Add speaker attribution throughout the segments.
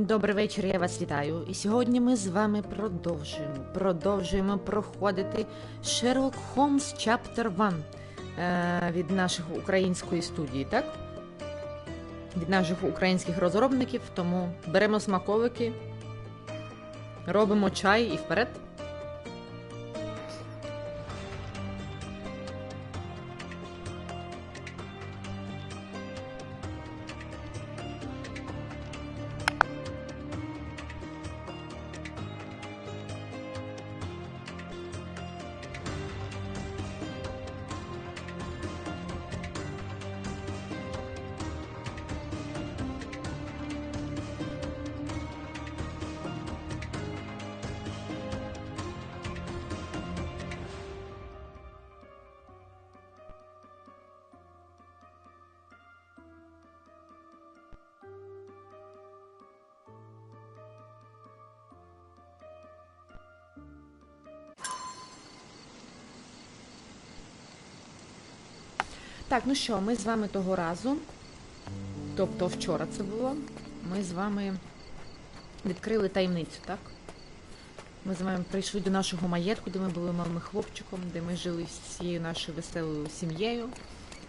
Speaker 1: Добрий вечір, я вас вітаю. І сьогодні ми з вами продовжуємо проходити Sherlock Holmes Chapter 1 від нашої української студії, так? Від наших українських розробників, тому беремо смаковики, робимо чай і вперед. Так, ну що, ми з вами того разу, тобто вчора це було, ми з вами відкрили таємницю, так? Ми з вами прийшли до нашого маєтку, де ми були малим хлопчиком, де ми жили з цією нашою веселою сім'єю,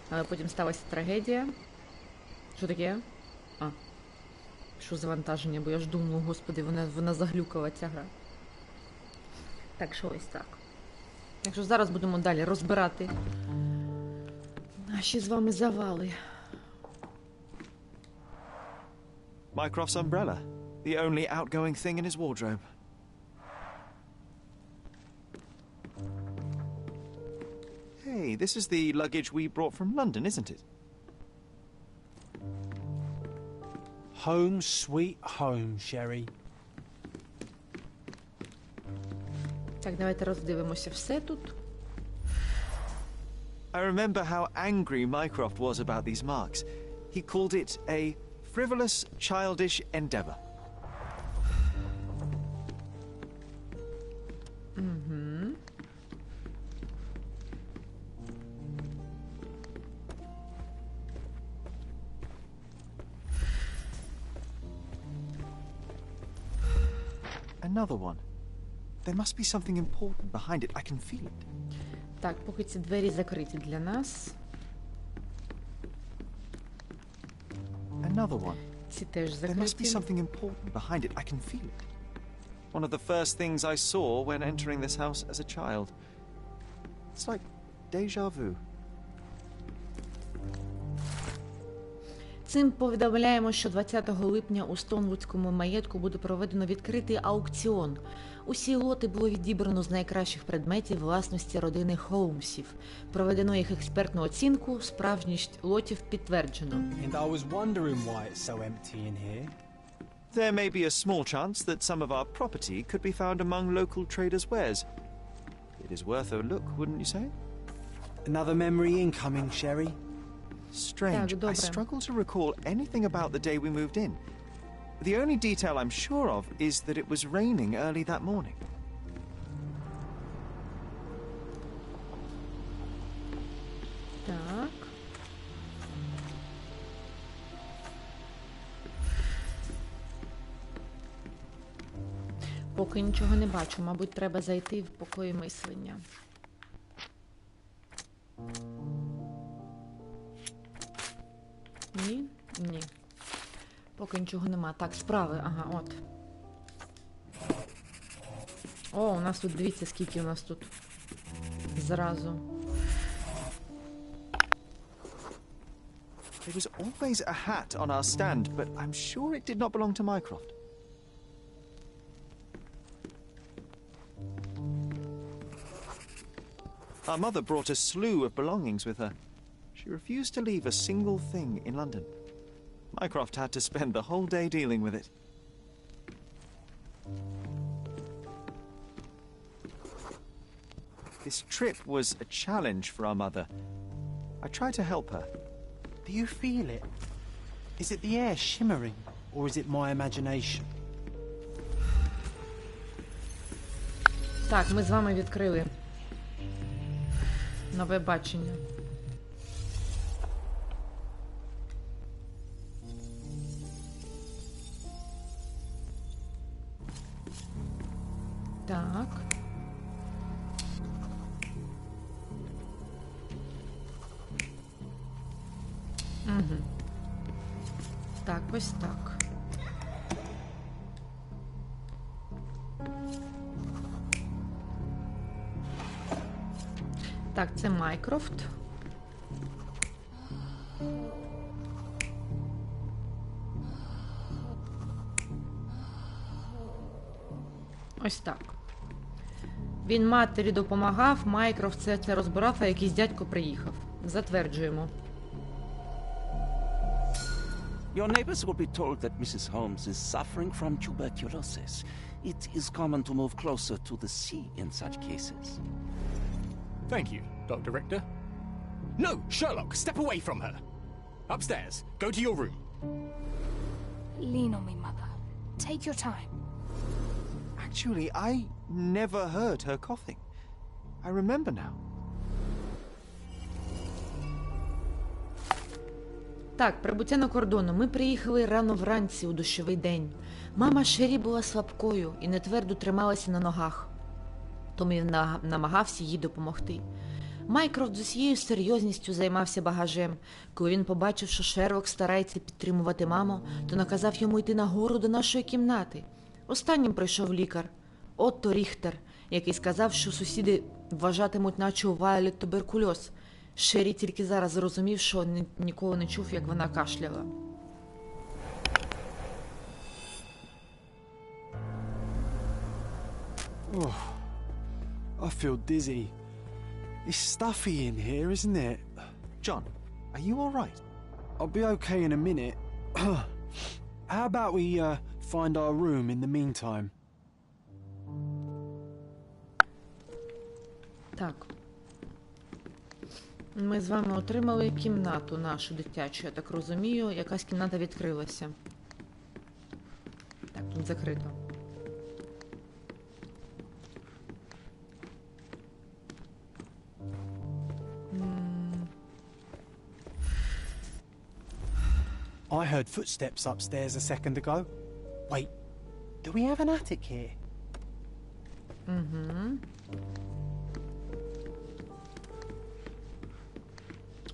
Speaker 1: але потім сталася трагедія. Що таке? А, що завантаження, бо я ж думала, господи, вона заглюкала, ця гра. Так, що ось так. Якщо зараз будемо далі розбирати наші з вами завали.
Speaker 2: Mycroft's umbrella, the only outgoing thing in his wardrobe. Hey, this is the luggage we brought from London, isn't it?
Speaker 3: Home sweet home, Sherry.
Speaker 1: Так, давайте роздивимося все тут.
Speaker 2: I remember how angry Mycroft was about these marks. He called it a frivolous, childish endeavor. Another one. There must be something important behind it. I can feel it.
Speaker 1: Так, поки ці двері закриті для нас.
Speaker 2: Another one.
Speaker 1: Ці теж
Speaker 2: There must be
Speaker 1: закриті.
Speaker 2: something important behind it. I can feel it. One of the first things I saw when entering this house as a child. It's like déjà vu.
Speaker 1: Цим повідомляємо, що 20 липня у Стонвудському маєтку буде проведено відкритий аукціон. Усі лоти було відібрано з найкращих предметів власності родини Холмсів. Проведено їх експертну оцінку, справжність лотів підтверджено.
Speaker 3: And I was wondering why it's so empty in here.
Speaker 2: There may be a small chance that some of our property could be found among local traders' wares. It is worth a look, wouldn't you say?
Speaker 3: Another memory incoming, Sherry.
Speaker 2: Strange.
Speaker 1: Так, добре.
Speaker 2: I struggle to recall anything about the day we moved in. The only detail I'm sure of is that it was raining early that morning.
Speaker 1: Поки нічого не бачу. Мабуть, треба зайти в покої мислення. Ні? Ні. Поки нічого нема. Так, справи. Ага, от. О, у нас тут, дивіться, скільки у нас тут зразу.
Speaker 2: There was always a hat on our stand, but I'm sure it did not belong to Mycroft. Our mother brought a slew of belongings with her. She refused to leave a single thing in London. Mycroft had to spend the whole day dealing with it. This trip was a challenge for our mother. I tried to help her.
Speaker 3: Do you feel it? Is it the air shimmering, or is it my imagination?
Speaker 1: Так, ми з вами відкрили нове бачення. Так. Угу. Так, ось так. Так, це Mycroft. Ось так. Він матері допомагав, Mycroft це розбирав, а якийсь дядько приїхав. Затверджуємо.
Speaker 4: Your neighbors will be told that Mrs. Holmes is suffering from tuberculosis. It is common to move closer to the sea in such cases.
Speaker 5: Thank you, Dr. Richter. No, Sherlock, step away from her. Upstairs. Go to your room.
Speaker 6: Lean on me, Mother. Take your time.
Speaker 2: Actually, I never heard her coughing. I remember now.
Speaker 1: Так, прибуття на кордону. Ми приїхали рано вранці у дощовий день. Мама Шері була слабкою і нетвердо трималася на ногах. Тому він намагався їй допомогти. Mycroft з усією серйозністю займався багажем. Коли він побачив, що Шерлок старається підтримувати маму, то наказав йому йти нагору до нашої кімнати. Останнім прийшов лікар, Отто Ріхтер, який сказав, що сусіди вважатимуть, наче у Вайолет туберкульоз. Шері тільки зараз зрозумів, що ніколи не чув, як вона кашляла.
Speaker 3: Oh, I feel dizzy. It's stuffy in here, isn't it?
Speaker 2: John, are you all right?
Speaker 3: I'll be okay in a minute. How about we find our room in the meantime?
Speaker 1: Так. Ми з вами отримали кімнату нашу дитячу, я так розумію. Якась кімната відкрилася. Так, тут закрито.
Speaker 3: I heard footsteps upstairs a second ago. Wait, do we have an attic here?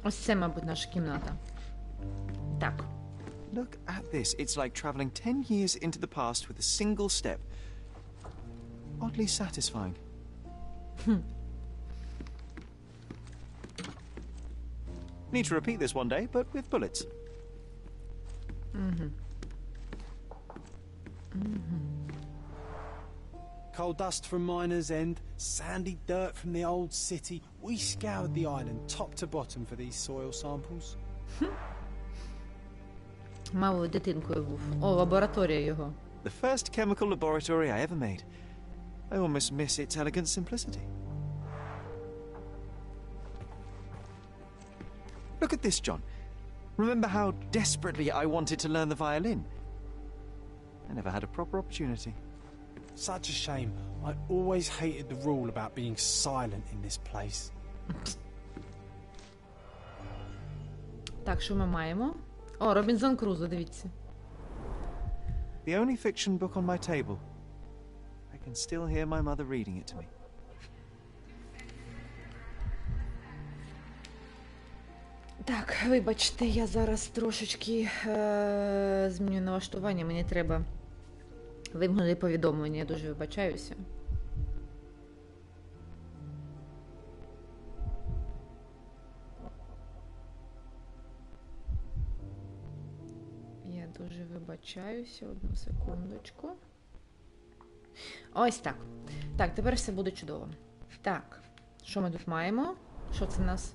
Speaker 1: Ось це, мабуть, наша кімната. Так.
Speaker 2: Look at this. It's like traveling 10 years into the past with a single step. Oddly satisfying. Need to repeat this one day, but with bullets.
Speaker 3: Coal dust from Miner's End, sandy dirt from the old city. We scoured the island top to bottom for these soil samples.
Speaker 1: Малою дитинкою був. О, лабораторія його.
Speaker 2: The first chemical laboratory I ever made. I almost miss its elegant simplicity. Look at this, John. Remember how desperately I wanted to learn the violin? I never had a proper opportunity.
Speaker 3: Such a shame. I always hated the rule about being silent in this place.
Speaker 1: Так, що ми маємо? О, Робінзон Крузо, дивіться.
Speaker 2: The only fiction book on my table. I I can still hear my mother reading it to me.
Speaker 1: Так, вибачте, я зараз трошечки зміню налаштування. Мені треба вимкнути повідомлення, я дуже вибачаюся. Я дуже вибачаюся, одну секундочку. Ось так. Так, тепер все буде чудово. Так, що ми тут маємо? Що це в нас?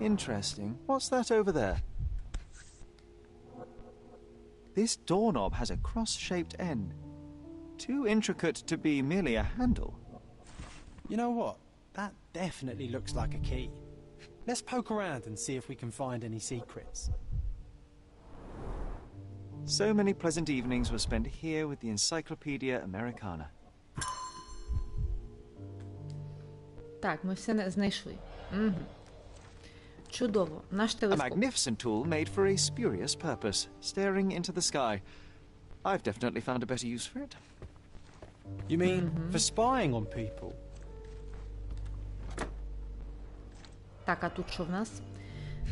Speaker 2: Interesting. What's that over there? This doorknob has a cross-shaped end. Too intricate to be merely a handle.
Speaker 3: You know what? That definitely looks like a key. Let's poke around and see if we can find any secrets.
Speaker 2: So many pleasant evenings were spent here with the Encyclopedia Americana.
Speaker 1: Так, ми все знайшли. Угу. Чудово. Наш
Speaker 2: A
Speaker 1: телескоп.
Speaker 2: magnificent tool made for a spurious purpose, staring into the sky. I've definitely found a better use for it.
Speaker 3: You mean for spying on people?
Speaker 1: Так, а тут що в нас?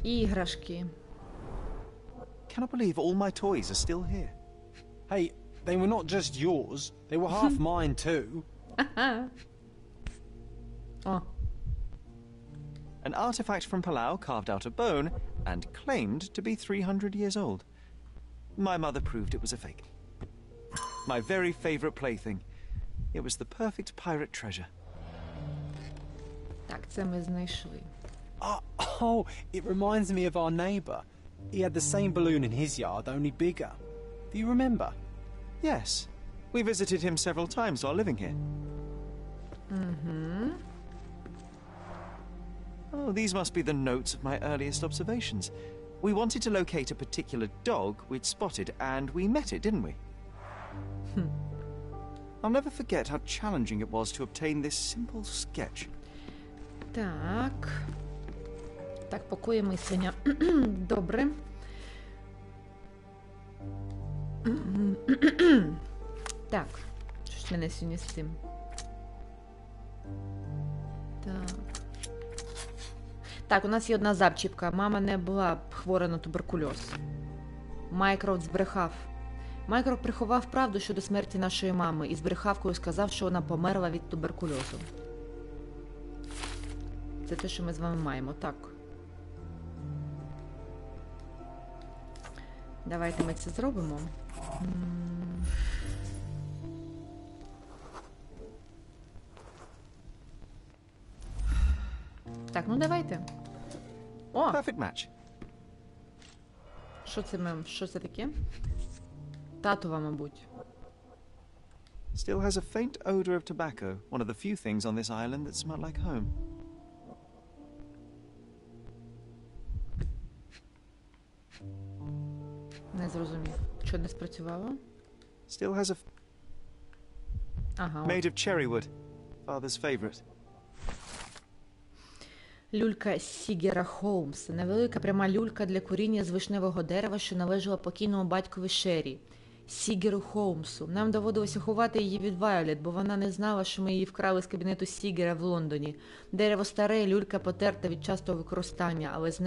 Speaker 1: Іграшки.
Speaker 2: Cannot believe all my toys are still here.
Speaker 3: Hey, they were not just yours. They were half mine too.
Speaker 1: О,
Speaker 2: An artifact from Palau carved out of bone and claimed to be 300 years old. My mother proved it was a fake. My very favorite plaything. It was the perfect pirate treasure.
Speaker 1: так, це ми знайшли.
Speaker 3: Oh, it reminds me of our neighbour. He had the same balloon in his yard, only bigger. Do you remember?
Speaker 2: Yes, we visited him several times while living here. Oh, these must be the notes of my earliest observations. We wanted to locate a particular dog we'd spotted, and we met it, didn't we? I'll never forget how challenging it was to obtain this simple sketch.
Speaker 1: Так. Так, покої мислення. Добре. Так. Щось мене сьогодні з цим. Так. Так, у нас є одна зачіпка. Мама не була хвора на туберкульоз. Майкрофт збрехав. Майкрофт приховав правду щодо смерті нашої мами і збрехав, коли сказав, що вона померла від туберкульозу. Це те, що ми з вами маємо. Так. Давайте ми це зробимо. Так, ну давайте. О!
Speaker 2: Perfect match.
Speaker 1: Що це таке? Татова, мабуть.
Speaker 2: Still has a faint odor of tobacco, one of the few things on this island that smell like home.
Speaker 1: Не зрозумів. Що не спрацювало?
Speaker 2: Still has a
Speaker 1: Ага.
Speaker 2: made of cherry wood, father's favorite.
Speaker 1: Люлька Сігера Холмса. Невелика пряма люлька для куріння з вишневого дерева, що належала покійному батькові Шері. Сігеру Холмсу. Нам доводилося ховати її від Вайолет, бо вона не знала, що ми її вкрали з кабінету Сігера в Лондоні. Дерево старе, люлька потерта від частого використання, але за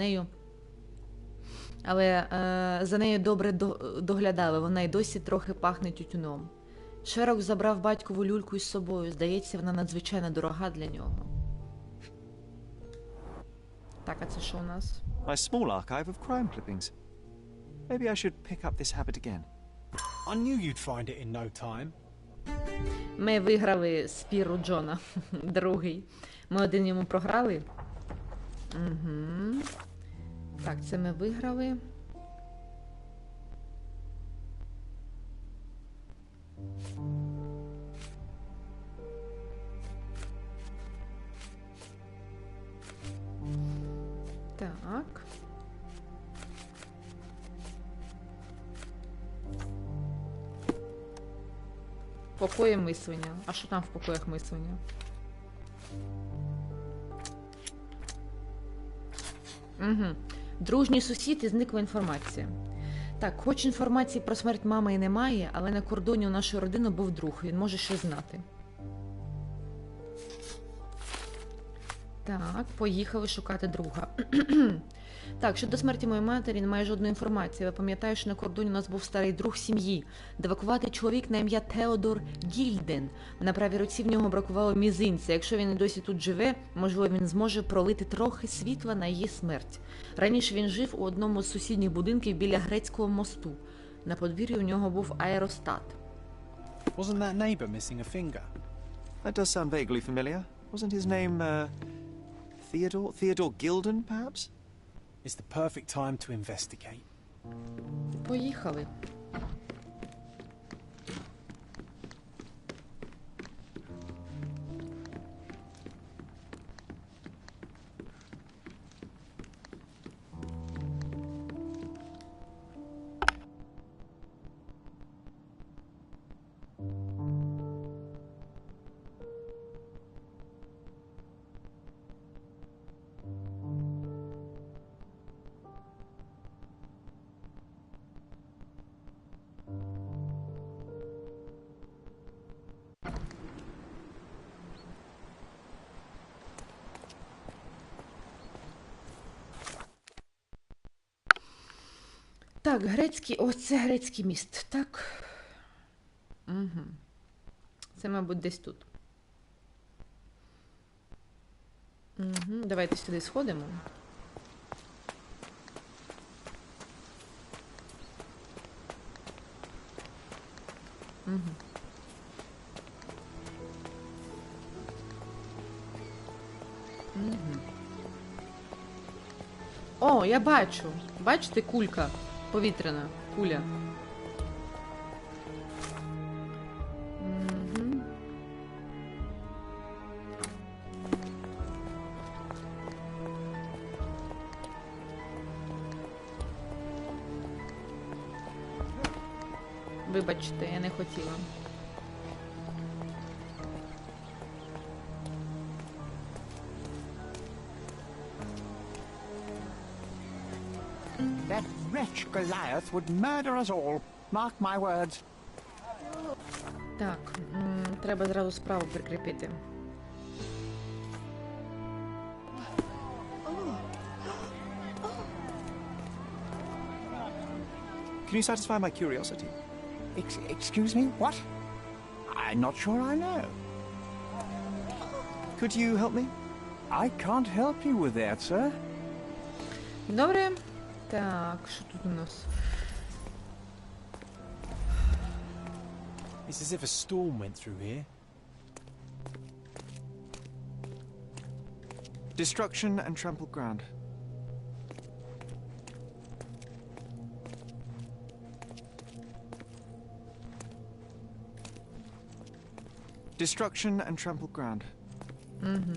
Speaker 1: нею добре доглядали, вона й досі трохи пахне тютюном. Шерлок забрав батькову люльку із собою. Здається, вона надзвичайно дорога для нього. Так, а це що у нас?
Speaker 2: My small archive of crime clippings. Maybe I should pick up this habit again.
Speaker 3: I knew you'd find it in no time.
Speaker 1: Ми виграли спіру Джона. Другий. Ми один йому програли. Угу. Так, це ми виграли. Так. Покої мислення. А що там в покоях мислення? Угу. Дружній сусід і зникла інформація. Так, хоч інформації про смерть мами і немає, але на кордоні у нашої родини був друг, він може щось знати. Так, поїхали шукати друга. Так, щодо смерті моєї матері немає жодної інформації. Я пам'ятаю, що на кордоні у нас був старий друг сім'ї. Девакуватий чоловік на ім'я Теодор Гільден. На правій руці в нього бракувало мізинця. Якщо він і досі тут живе, можливо, він зможе пролити трохи світла на її смерть. Раніше він жив у одному з сусідніх будинків біля Грецького мосту. На подвір'ї у нього був аеростат.
Speaker 3: Wasn't that neighbour missing a finger?
Speaker 2: That does sound vaguely familiar. Wasn't his name, Theodore? Theodore Gilden, perhaps?
Speaker 3: It's the perfect time to investigate.
Speaker 1: Поїхали. Так, грецький, ось це грецький міст, так? Угу. Це, мабуть, десь тут. Угу. Давайте сюди сходимо. Угу. Угу. О, я бачу. Бачите, кулька? Повітряна куля. Угу. Вибачте, я не хотіла.
Speaker 7: That wretch Goliath would murder us all. Mark my words.
Speaker 1: Так, треба зразу справу прикріпити.
Speaker 2: Can you satisfy my curiosity?
Speaker 7: Excuse me? What? I'm not sure I know.
Speaker 2: Could you help me?
Speaker 7: I can't help you with that, sir.
Speaker 1: Добре. Так, що тут у нас?
Speaker 3: It's as if a storm went through here.
Speaker 2: Destruction and trampled ground. Destruction and trampled ground.
Speaker 1: Угу.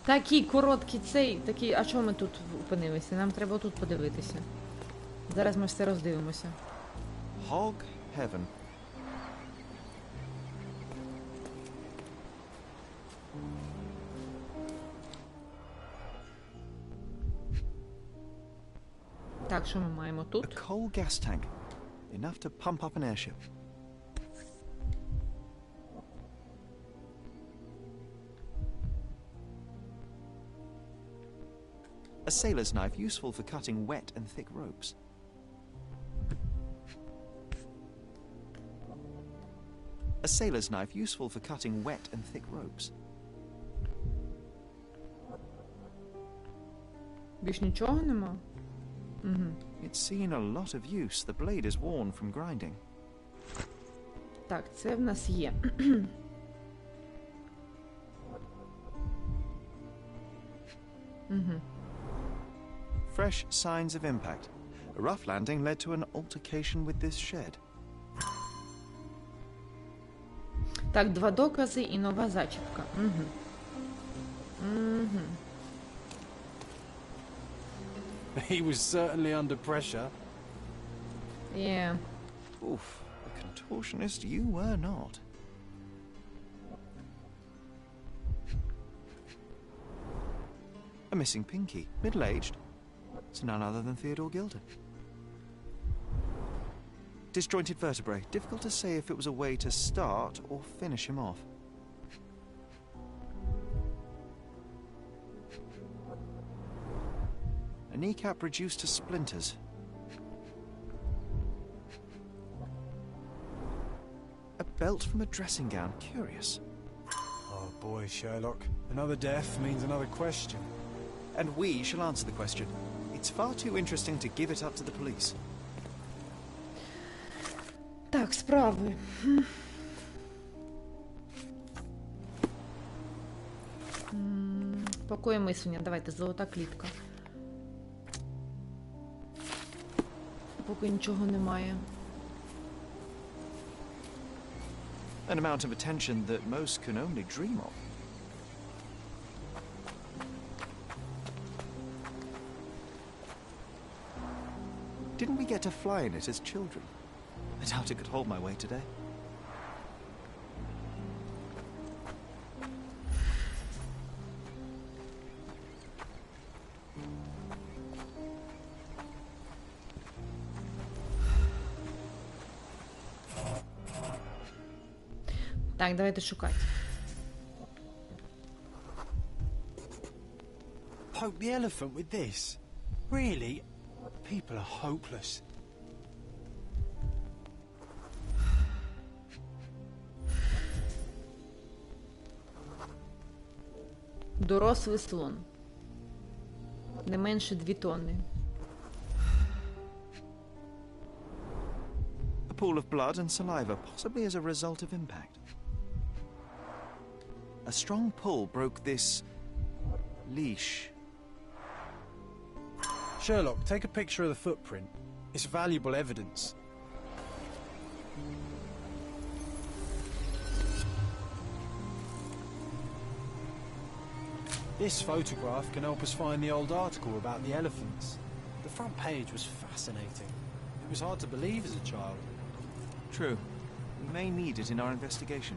Speaker 1: Такий короткий цей, такий, а чому ми тут опинилися? Нам треба тут подивитися. Зараз ми все роздивимося.
Speaker 2: Hog heaven.
Speaker 1: Так, що ми маємо
Speaker 2: A
Speaker 1: тут?
Speaker 2: coal gas tank. Enough to pump up an airship. A sailor's knife useful for cutting wet and thick ropes. A sailor's knife useful for cutting wet and thick ropes.
Speaker 1: Більш нічого нема? Угу.
Speaker 2: It's seen a lot of use. The blade is worn from grinding.
Speaker 1: Так, це в нас є. Угу.
Speaker 2: Fresh signs of impact. A rough landing led to an altercation with this shed.
Speaker 1: Так, 2 докази і нова зачіпка. Угу. Угу.
Speaker 3: He was certainly under pressure.
Speaker 1: Yeah.
Speaker 2: Oof, a contortionist you were not. A missing pinky, middle-aged. It's none other than Theodore Gilden. Disjointed vertebrae. Difficult to say if it was a way to start or finish him off. A kneecap reduced to splinters. A belt from a dressing gown. Curious.
Speaker 3: Oh boy, Sherlock. Another death means another question.
Speaker 2: And we shall answer the question. It's far too interesting to give it up to the police.
Speaker 1: Так, справи. Покої мислення. Давайте, золота клітка. Поки нічого немає.
Speaker 2: An amount of attention that most can only dream of. Didn't we get to fly in it as children? I doubt it could hold my weight today.
Speaker 1: Так, давайте шукати.
Speaker 3: Poke the elephant with this? Really? People are hopeless.
Speaker 1: Дорослий слон. Не менше 2 тонни.
Speaker 2: A pool of blood and saliva, possibly as a result of impact. A strong pull broke this leash.
Speaker 3: Sherlock, take a picture of the footprint. It's valuable evidence. This photograph can help us find the old article about the elephants. The front page was fascinating. It was hard to believe as a child.
Speaker 2: True. We may need it in our investigation.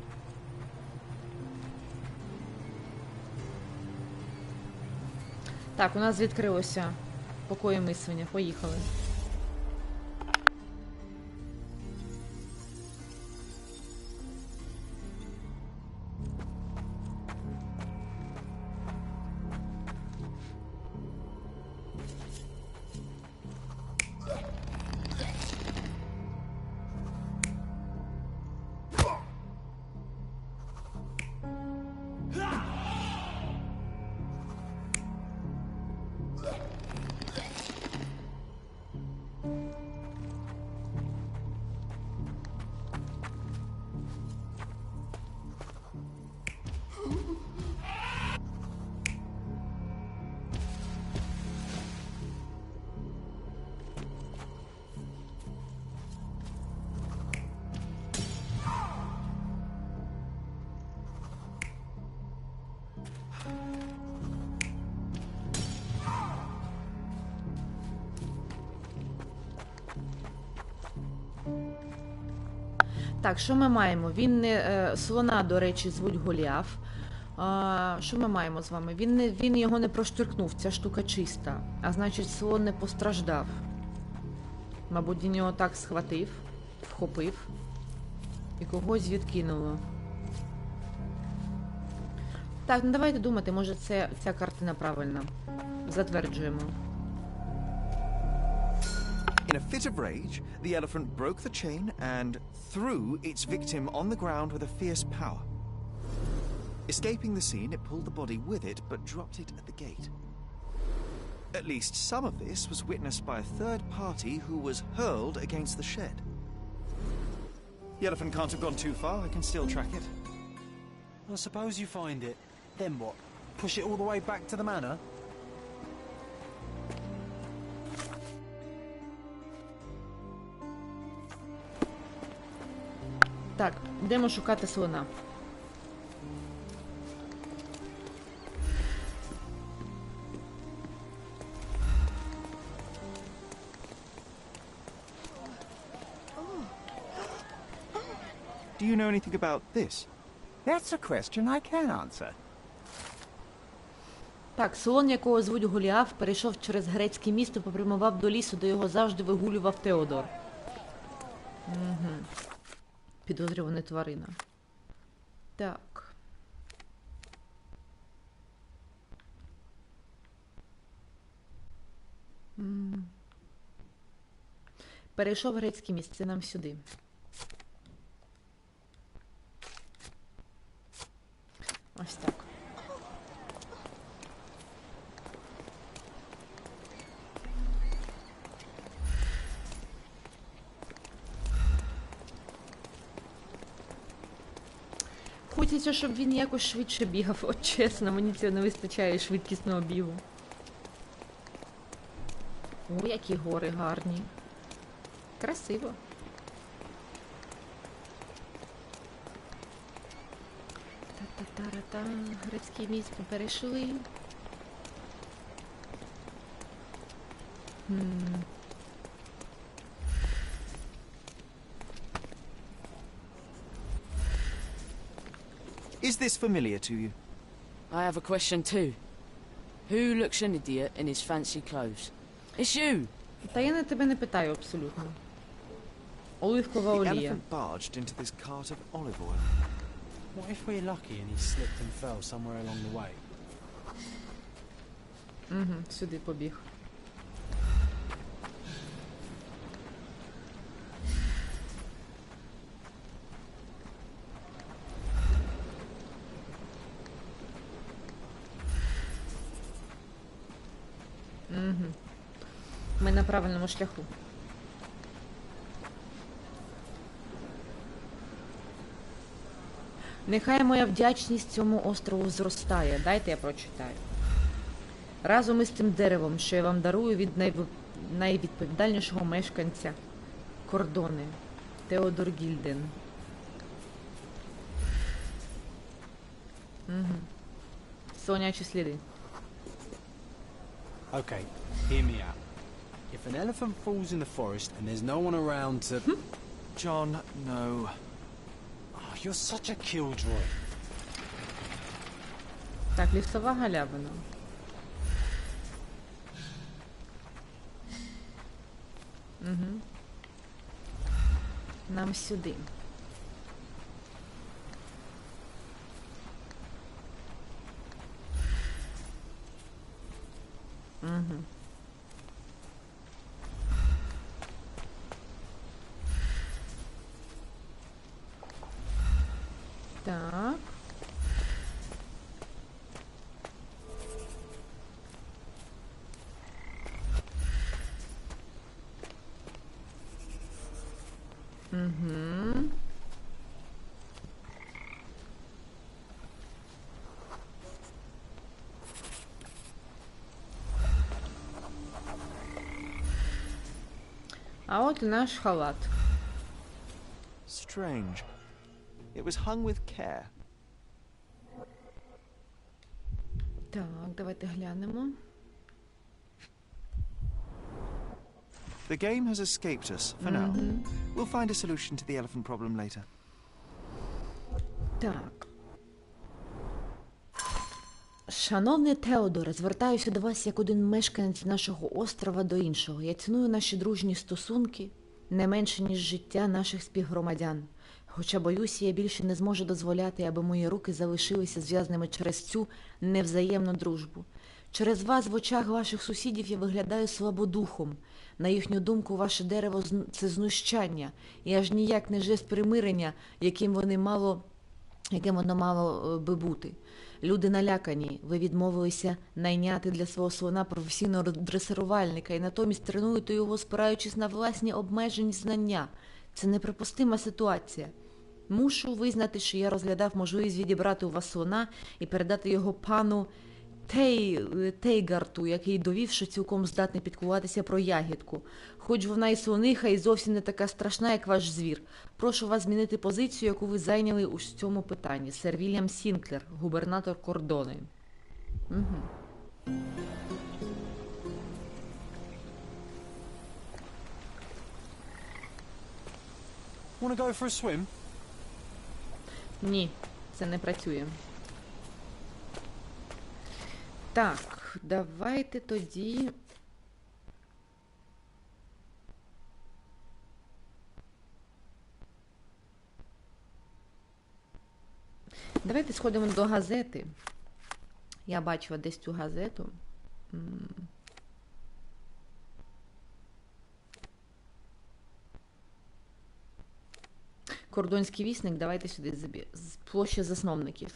Speaker 1: Так, у нас відкрилося покої мислення. Поїхали. Так, що ми маємо? Він не... Слона, до речі, звуть Голіаф. Що ми маємо з вами? Він його не проштиркнув, ця штука чиста. А значить, слон не постраждав. Мабуть, він його так схватив, вхопив і когось відкинуло. Так, ну давайте думати, може ця картина правильна. Затверджуємо.
Speaker 2: In a fit of rage, the elephant broke the chain and threw its victim on the ground with a fierce power. Escaping the scene, it pulled the body with it, but dropped it at the gate. At least some of this was witnessed by a third party who was hurled against the shed. The elephant can't have gone too far. I can still track it.
Speaker 3: Well, suppose you find it. Then what? Push it all the way back to the manor?
Speaker 1: Так, йдемо шукати слона.
Speaker 2: Do you know anything about this?
Speaker 7: That's a question I can answer.
Speaker 1: Так, слон, якого звуть Голіаф, перейшов через грецьке місто, попрямував до лісу, де його завжди вигулював Теодор. Угу. Підозрювана тварина. Так. Перейшов грецьке місце, нам сюди. Ось так. Хочеться, щоб він якось швидше бігав. От чесно, мені цього не вистачає швидкісного бігу. О, які гори гарні. Красиво. Та-та-та-та-та. Грецьке місто перейшли.
Speaker 2: Is this familiar to you?
Speaker 8: I have a question too. Who looks an idiot in his fancy clothes? It's you!
Speaker 1: Та я на тебе не питаю абсолютно. Оливкова
Speaker 2: The
Speaker 1: олія.
Speaker 2: elephant barged into this cart of olive oil.
Speaker 3: What if we're lucky and he slipped and fell somewhere along the way?
Speaker 1: Угу, сюди побіг. Угу. Ми на правильному шляху. Нехай моя вдячність цьому острову зростає. Дайте я прочитаю. Разом із тим деревом, що я вам дарую від найвідповідальнішого мешканця Кордони, Теодор Гільден. Угу. Сонячі сліди.
Speaker 3: Okay, hear me out. If an elephant falls in the forest and there's no one around to...
Speaker 2: John, no.
Speaker 3: Oh, you're such a killjoy.
Speaker 1: Так, лісова галявина. Угу. Нам сюди. Угу. Так. Угу. А от і наш халат.
Speaker 2: Strange. It was hung with care.
Speaker 1: Так, давайте глянемо.
Speaker 2: The game has escaped us for now. We'll find a solution to the elephant problem later.
Speaker 1: Так. Шановний Теодоре, звертаюся до вас як один мешканець нашого острова до іншого. Я ціную наші дружні стосунки не менше, ніж життя наших співгромадян. Хоча, боюся, я більше не зможу дозволяти, аби мої руки залишилися зв'язаними через цю невзаємну дружбу. Через вас в очах ваших сусідів я виглядаю слабодухом. На їхню думку, ваше дерево – це знущання, і аж ніяк не жест примирення, яким воно мало би бути. Люди налякані, ви відмовилися найняти для свого слона професійного дресирувальника і натомість тренуєте його, спираючись на власні обмежені знання. Це неприпустима ситуація. Мушу визнати, що я розглядав можливість відібрати у вас слона і передати його пану Тейгарту, який довів, що цілком здатний піклуватися про ягідку. Хоч вона і слониха, і зовсім не така страшна, як ваш звір. Прошу вас змінити позицію, яку ви зайняли у цьому питанні. Сер Вільям Сінклер, губернатор Кордони. Угу.
Speaker 3: Wanna go for a swim?
Speaker 1: Ні, це не працює. Так, давайте тоді... Давайте сходимо до газети. Я бачила десь цю газету. Кордонський вісник, давайте сюди з площі засновників.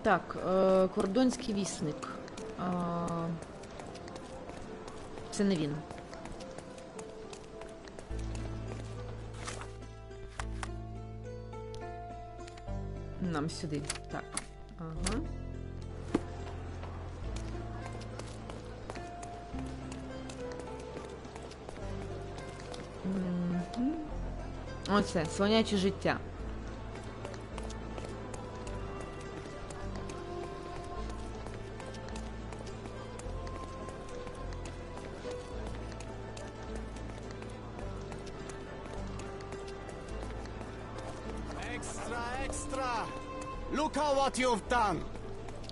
Speaker 1: Так, кордонський вісник. Це не він. Нам сюди. Так. Ага. Оце, слоняче життя.
Speaker 3: Extra! Look at what you've done!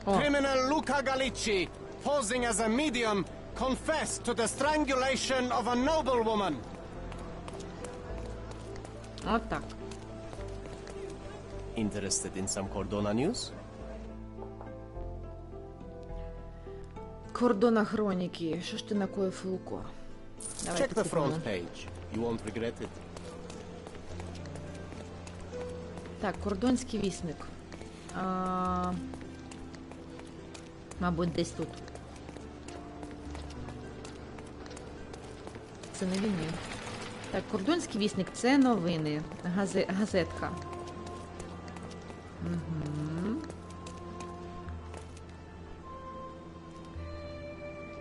Speaker 3: Criminal Luca Gallicci, posing as a medium, confessed to the strangulation of a noblewoman.
Speaker 1: От так.
Speaker 9: Interested in some Cordona news?
Speaker 1: Кордона хроніки. Що ж ти накоїв, Луко?
Speaker 9: Check the front page. You won't regret it.
Speaker 1: Так, кордонський вісник. Мабуть, десь тут. Це не він. Так, кордонський вісник – це новини. Газетка. Угу.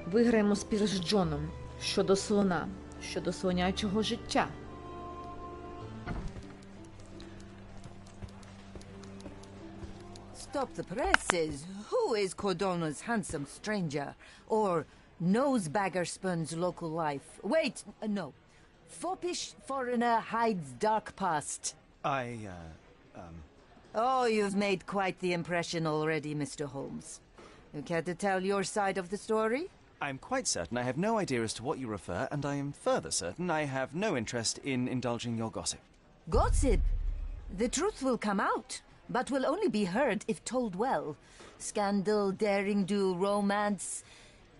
Speaker 1: Виграємо спір з Джоном щодо слона, щодо слонячого життя.
Speaker 10: Stop the presses. Who is Cordona's handsome stranger? Or nosebagger spurns local life? Wait, no. Foppish foreigner hides dark past. Oh, you've made quite the impression already, Mr. Holmes. You care to tell your side of the story?
Speaker 2: I'm quite certain I have no idea as to what you refer, and I am further certain I have no interest in indulging your gossip.
Speaker 10: Gossip? The truth will come out, but will only be heard if told well. Scandal, daring-do, romance.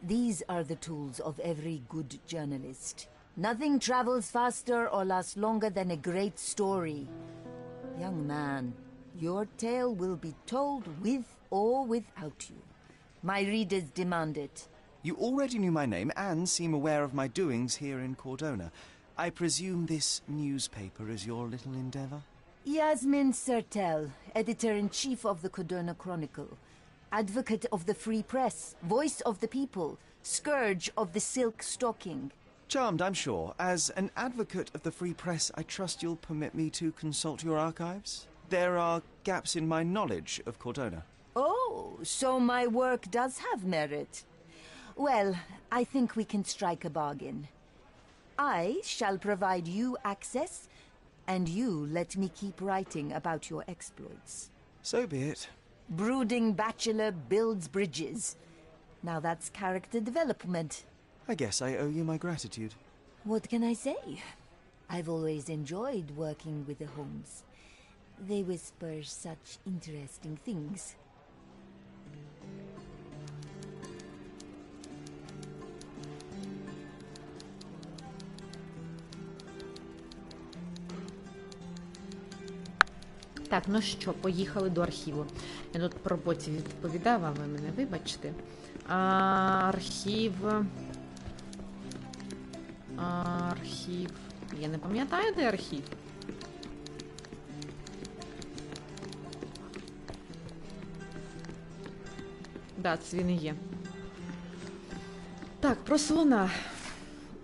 Speaker 10: These are the tools of every good journalist. Nothing travels faster or lasts longer than a great story. Young man, your tale will be told with or without you. My readers demand it.
Speaker 2: You already knew my name and seem aware of my doings here in Cordona. I presume this newspaper is your little endeavor?
Speaker 10: Yasmin Sertel, editor-in-chief of the Cordona Chronicle. Advocate of the free press, voice of the people, scourge of the silk stocking.
Speaker 2: Charmed, I'm sure. As an advocate of the free press, I trust you'll permit me to consult your archives? There are gaps in my knowledge of Cordona.
Speaker 10: Oh, so my work does have merit. Well, I think we can strike a bargain. I shall provide you access, and you let me keep writing about your exploits.
Speaker 2: So be it.
Speaker 10: Brooding bachelor builds bridges. Now that's character development.
Speaker 2: I guess I owe you my gratitude.
Speaker 10: What can I say? I've always enjoyed working with the Holmes. They whisper such interesting things.
Speaker 1: Так, ну що, поїхали до архіву. Я тут по роботі відповідав, а ви мене вибачте. Архів. Я не пам'ятаю, де архів. Да, це він і є. Так, про слона.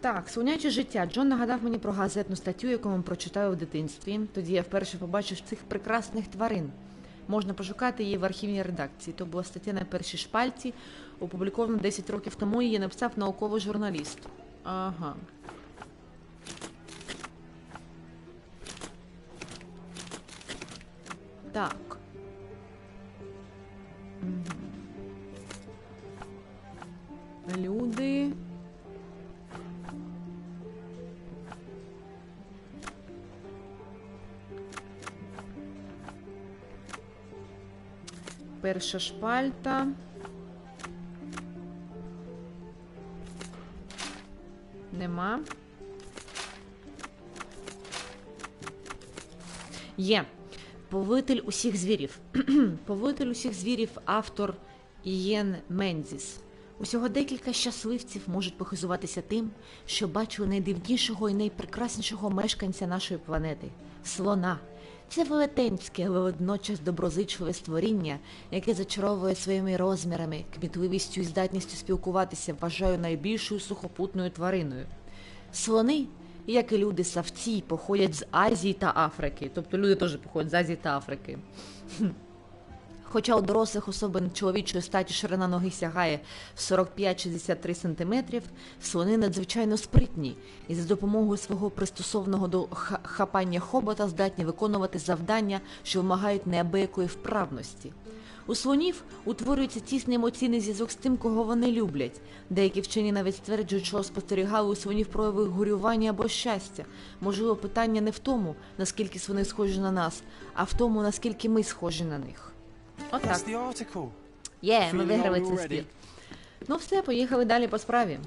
Speaker 1: Так, слоняче життя. Джон нагадав мені про газетну статтю, яку ми прочитали в дитинстві. Тоді я вперше побачив цих прекрасних тварин. Можна пошукати її в архівній редакції. То була стаття на першій шпальті, опублікована 10 років тому, її написав науковий журналіст. Ага. Так. Люди. Перша шпальта. Нема. Є. Повелитель усіх звірів. Повелитель усіх звірів, автор Ієн Мензіс. Усього декілька щасливців можуть похизуватися тим, що бачили найдивнішого і найпрекраснішого мешканця нашої планети – слона. Це велетенське, але водночас доброзичливе створіння, яке зачаровує своїми розмірами, кмітливістю і здатністю спілкуватися, вважаю найбільшою сухопутною твариною. Слони, як і люди-савці, походять з Азії та Африки. Тобто люди теж походять з Азії та Африки. Хоча у дорослих особин чоловічої статі ширина ноги сягає 45-63 см, слони надзвичайно спритні і за допомогою свого пристосованого до хапання хобота здатні виконувати завдання, що вимагають неабиякої вправності. У слонів утворюється тісний емоційний зв'язок з тим, кого вони люблять. Деякі вчені навіть стверджують, що спостерігали у слонів прояви горювання або щастя. Можливо, питання не в тому, наскільки слони схожі на нас, а в тому, наскільки ми схожі на них. Отак. Є, ми виграли цей спір. Ну все, поїхали далі по справі.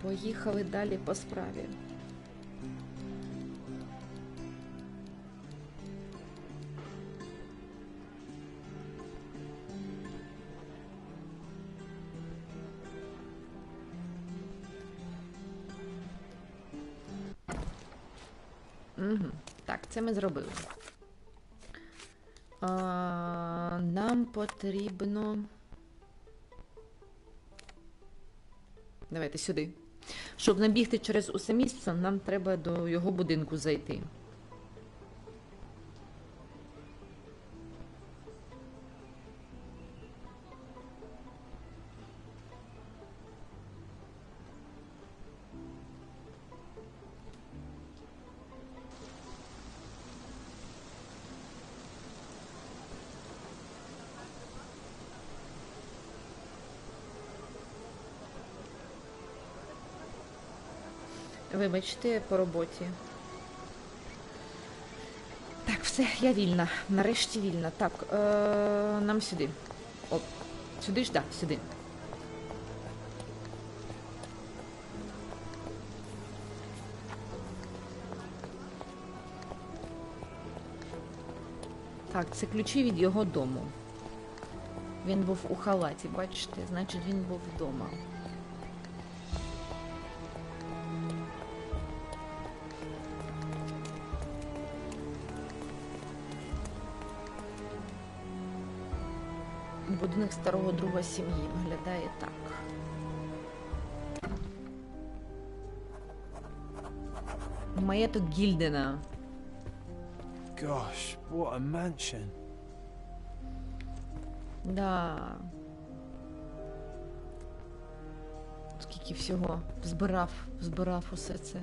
Speaker 1: Поїхали далі по справі. Угу. Так, це ми зробили. Нам потрібно... Давайте сюди. Щоб набігти через усе місце, нам треба до його будинку зайти. Вибачте, по роботі. Так, все, я вільна. Нарешті вільна. Так, нам сюди. О, сюди ж, так, сюди. Так, це ключі від його дому. Він був у халаті, бачите? Значить, він був вдома. Будинок старого друга сім'ї виглядає так. Маєток Гільдена.
Speaker 11: Gosh, what a mansion.
Speaker 1: Да. Скільки всього збирав усе це.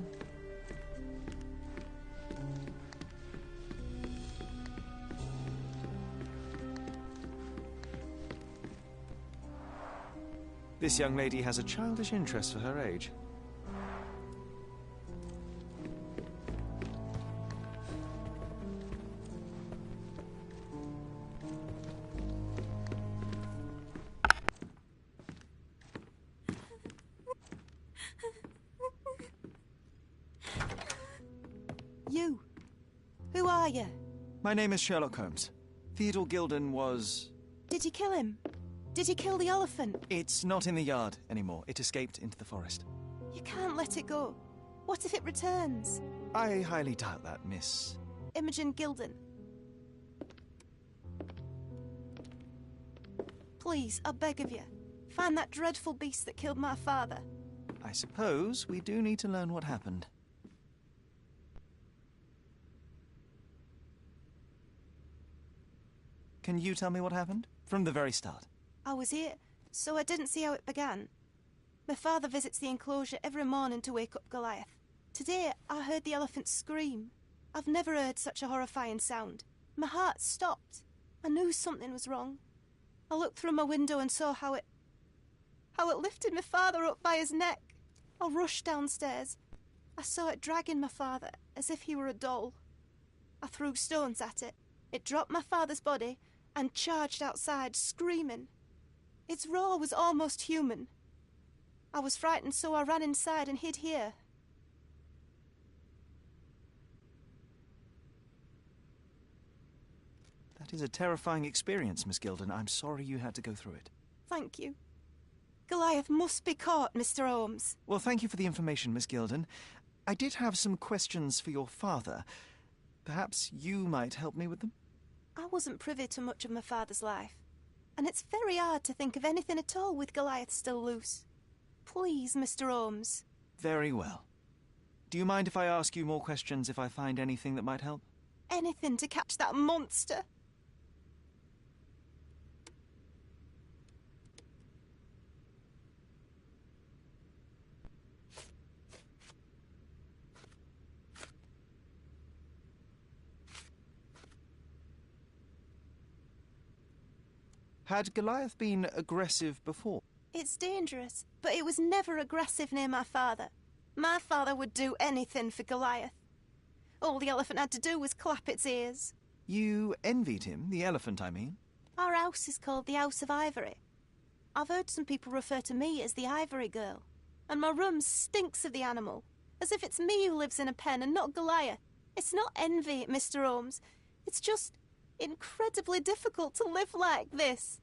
Speaker 2: This young lady has a childish interest for her age.
Speaker 12: You. Who are you?
Speaker 2: My name is Sherlock Holmes. Theodore Gilden was...
Speaker 12: Did you kill him? Did you kill the elephant?
Speaker 2: It's not in the yard anymore. It escaped into the forest.
Speaker 12: You can't let it go. What if it returns?
Speaker 2: I highly doubt that, Miss...
Speaker 12: Imogen Gilden. Please, I beg of you, find that dreadful beast that killed my father.
Speaker 2: I suppose we do need to learn what happened. Can you tell me what happened? From the very start.
Speaker 12: I was here, so I didn't see how it began. My father visits the enclosure every morning to wake up Goliath. Today, I heard the elephant scream. I've never heard such a horrifying sound. My heart stopped. I knew something was wrong. I looked through my window and saw how it lifted my father up by his neck. I rushed downstairs. I saw it dragging my father as if he were a doll. I threw stones at it. It dropped my father's body and charged outside, screaming. Its roar was almost human. I was frightened, so I ran inside and hid here.
Speaker 2: That is a terrifying experience, Miss Gilden. I'm sorry you had to go through it.
Speaker 12: Thank you. Goliath must be caught, Mr. Holmes.
Speaker 2: Well, thank you for the information, Miss Gilden. I did have some questions for your father. Perhaps you might help me with them?
Speaker 12: I wasn't privy to much of my father's life, and it's very hard to think of anything at all with Goliath still loose. Please, Mr. Holmes.
Speaker 2: Very well. Do you mind if I ask you more questions if I find anything that might help?
Speaker 12: Anything to catch that monster.
Speaker 2: Had Goliath been aggressive before?
Speaker 12: It's dangerous, but it was never aggressive near my father. My father would do anything for Goliath. All the elephant had to do was clap its ears.
Speaker 2: You envied him, the elephant, I mean?
Speaker 12: Our house is called the House of Ivory. I've heard some people refer to me as the Ivory Girl, and my room stinks of the animal, as if it's me who lives in a pen and not Goliath. It's not envy, Mr. Holmes. It's just incredibly difficult to live like this.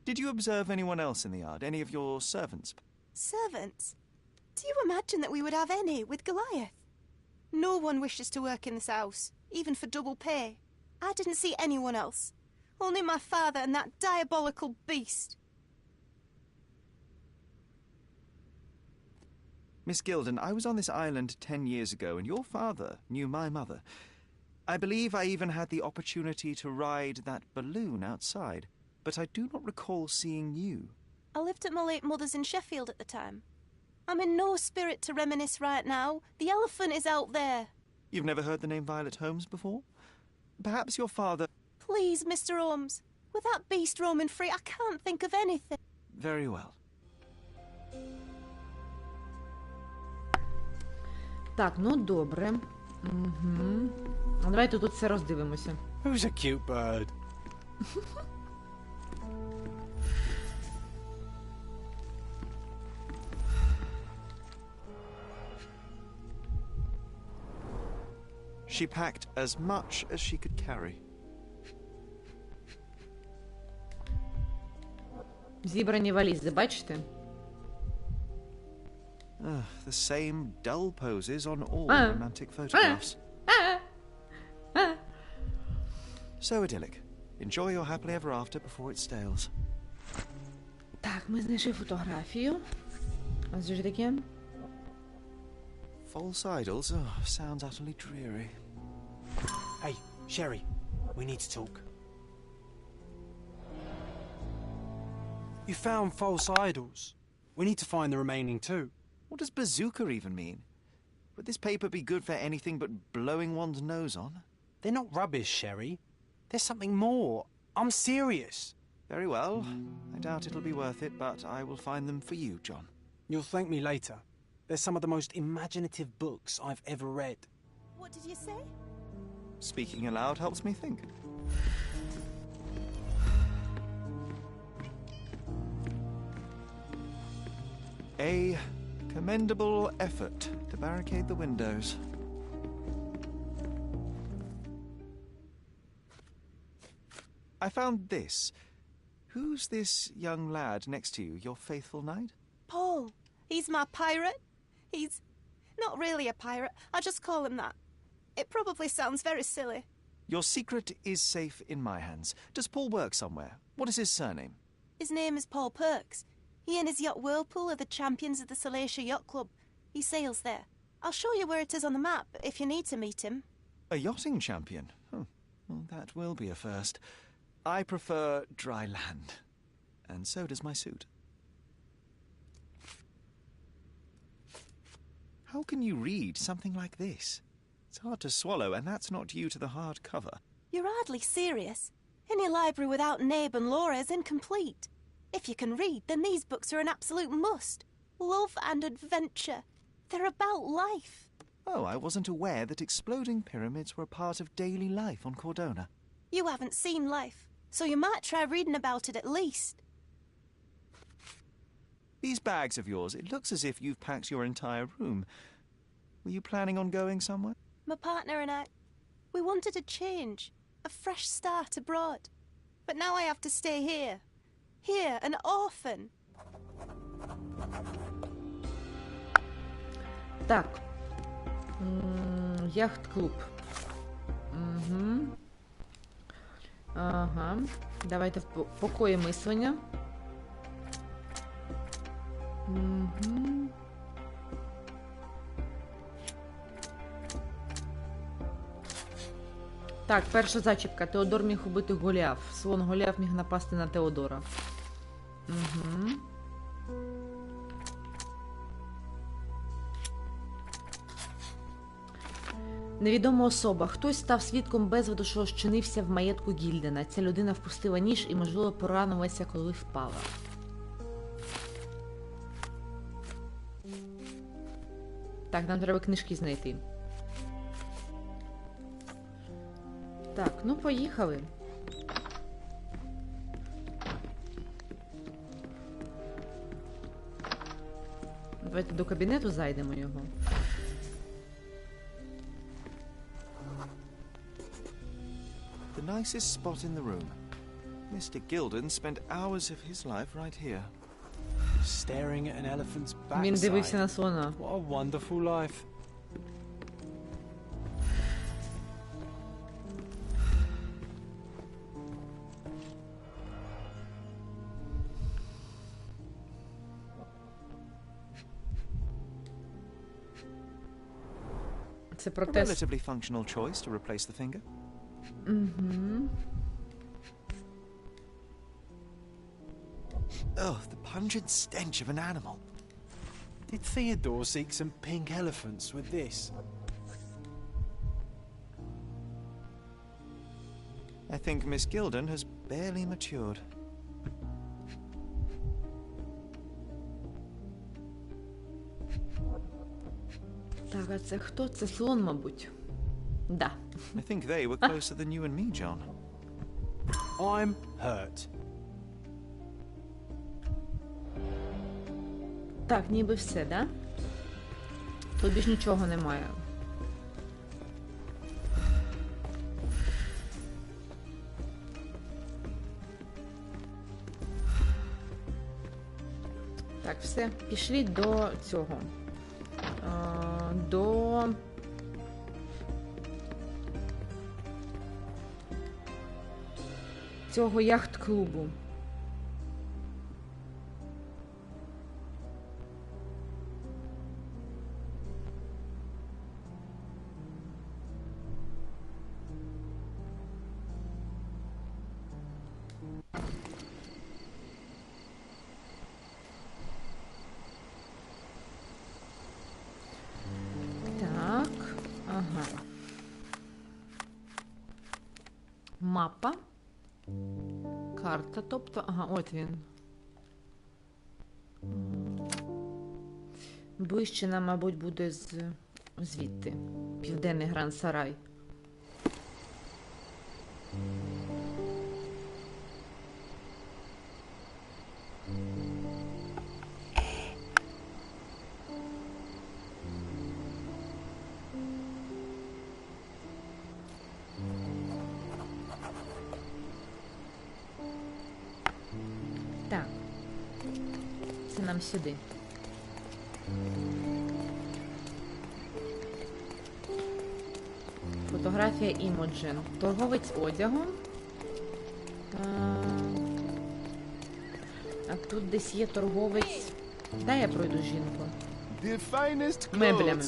Speaker 2: Did you observe anyone else in the yard? Any of your servants?
Speaker 12: Servants? Do you imagine that we would have any with Goliath? No one wishes to work in this house, even for double pay. I didn't see anyone else. Only my father and that diabolical beast.
Speaker 2: Miss Gilden, I was on this island 10 years ago, and your father knew my mother. I believe I even had the opportunity to ride that balloon outside, but I do not recall seeing you.
Speaker 12: I lived at my late mother's in Sheffield at the time. I'm in no spirit to reminisce right now. The elephant is out there.
Speaker 2: You've never heard the name Violet Holmes before? Perhaps your father...
Speaker 12: Please, Mr. Holmes. With that beast roaming free, I can't think of anything.
Speaker 2: Very well.
Speaker 1: Так, ну добре. Угу. Давайте тут все роздивимося.
Speaker 3: Who's a cute bird?
Speaker 2: She packed as much as she could carry.
Speaker 1: Зібрані валізи, бачите?
Speaker 2: The same dull poses on all romantic photographs. So idyllic. Enjoy your happily ever after before it stales.
Speaker 1: Так, ми знайшли фотографію. Ось же таке.
Speaker 2: False idols? Oh, sounds utterly dreary.
Speaker 11: Hey, Sherry, we need to talk. You found false idols. We need to find the remaining two.
Speaker 2: What does bazooka even mean? Would this paper be good for anything but blowing one's nose on?
Speaker 11: They're not rubbish, Sherry. There's something more. I'm serious.
Speaker 2: Very well. I doubt it'll be worth it, but I will find them for you, John.
Speaker 11: You'll thank me later. They're some of the most imaginative books I've ever read.
Speaker 12: What did you say?
Speaker 2: Speaking aloud helps me think. A commendable effort to barricade the windows. I found this. Who's this young lad next to you, your faithful knight?
Speaker 12: Paul. He's my pirate. He's not really a pirate. I just call him that. It probably sounds very silly,
Speaker 2: Your secret is safe in my hands. Does Paul work somewhere? What is his surname?
Speaker 12: His name is Paul Perks. He and his yacht Whirlpool are the champions of the Salacia Yacht Club. He sails there. I'll show you where it is on the map if you need to meet him.
Speaker 2: A yachting champion? Oh, well, that will be a first. I prefer dry land. And so does my suit. How can you read something like this? It's hard to swallow, and that's not due to the hard cover.
Speaker 12: You're hardly serious. Any library without Nabe and Laura is incomplete. If you can read, then these books are an absolute must. Love and adventure. They're about life.
Speaker 2: Oh, I wasn't aware that exploding pyramids were a part of daily life on Cordona.
Speaker 12: You haven't seen life, so you might try reading about it at least.
Speaker 2: These bags of yours, it looks as if you've packed your entire room. Were you planning on going somewhere?
Speaker 12: My partner and I, we wanted a change, a fresh start abroad. But now I have to stay here. Here, an orphan.
Speaker 1: Так. Яхт-клуб. Угу. Ага. Давайте в покої мислення. Угу. Так, перша зачіпка. Теодор міг убити Голіаф. Слон Голіаф міг напасти на Теодора. Угу. Невідома особа. Хтось став свідком безводу, що щинився в маєтку Гільдена. Ця людина впустила ніж і, можливо, поранилася, коли впала. Так, нам треба книжки знайти. Так, ну поїхали. Давайте до кабінету зайдемо його.
Speaker 2: The nicest spot in the room. Mr. Gilden spent hours of his life right here.
Speaker 11: Staring at an elephant's
Speaker 1: Він дивився
Speaker 11: backside.
Speaker 1: на слона.
Speaker 11: What a wonderful life.
Speaker 1: Це
Speaker 2: A
Speaker 1: протест.
Speaker 2: relatively functional choice to replace the finger.
Speaker 1: Угу.
Speaker 2: Oh, the pungent stench of an animal.
Speaker 11: Did Theodore seek some pink elephants with this?
Speaker 2: I think Miss Gilden has barely matured.
Speaker 1: Так, а це хто? Це слон, мабуть. Да.
Speaker 2: I think they were closer than you and me, John.
Speaker 11: I'm hurt.
Speaker 1: Так, ніби все, да? Тут більш нічого немає. Так, все. Пішліть до цього. До... цього яхт-клубу. Мапа. Карта, тобто... Ага, от він. Ближче нам, мабуть, буде звідти. Південний Гранд-Сарай. Так. Це нам сюди. Фотографія фотографія Імоджен. Торговець одягом. А тут десь є торговець. Дай я пройду жінку. Меблями.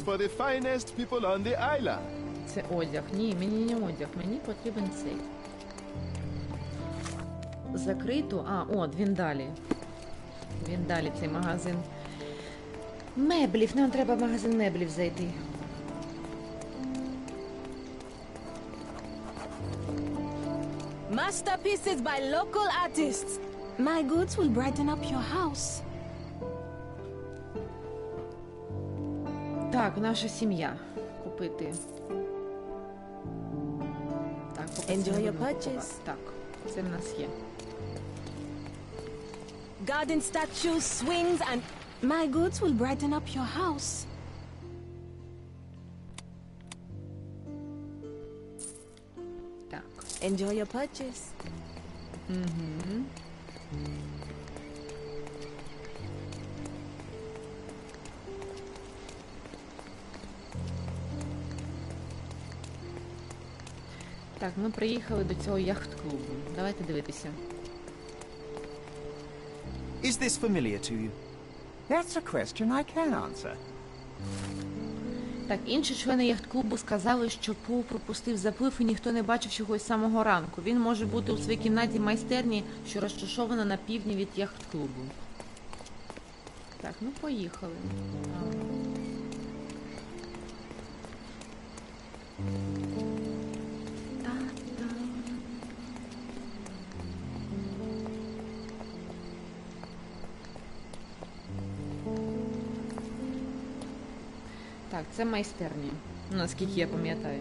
Speaker 1: Це одяг. Ні, мені не одяг. Мені потрібен цей. Закрито. А, от, він далі. Він далі, цей магазин. Меблів. Нам треба в магазин меблів зайти.
Speaker 6: Masterpieces by local artists. My goods will brighten up your house.
Speaker 1: Так, наша сім'я. Купити. Так,
Speaker 6: Enjoy your purchase.
Speaker 1: Так, це в нас є.
Speaker 6: Garden statues, swings, and my goods will brighten up your house.
Speaker 1: Так.
Speaker 6: Enjoy your purchase.
Speaker 1: Угу. Так, ми приїхали до цього яхт-клубу. Давайте дивитися.
Speaker 2: Is this familiar to you?
Speaker 7: That's a question I can answer.
Speaker 1: Так, інші члени яхт-клубу сказали, що Пол пропустив заплив і ніхто не бачив його з самого ранку. Він може бути у своїй кімнаті майстерні, що розташована на півдні від яхт-клубу. Так, ну поїхали. Так, це майстерня, наскільки я пам'ятаю.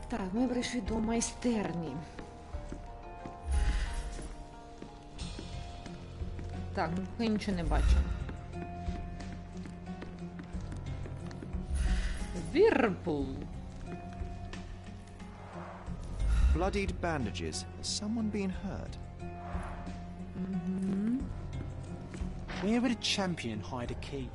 Speaker 1: Так, ми прийшли до майстерні. Так, я нічого не бачу. Вірпул.
Speaker 2: Bloodied bandages. Has someone been hurt?
Speaker 11: Where would a champion hide a key?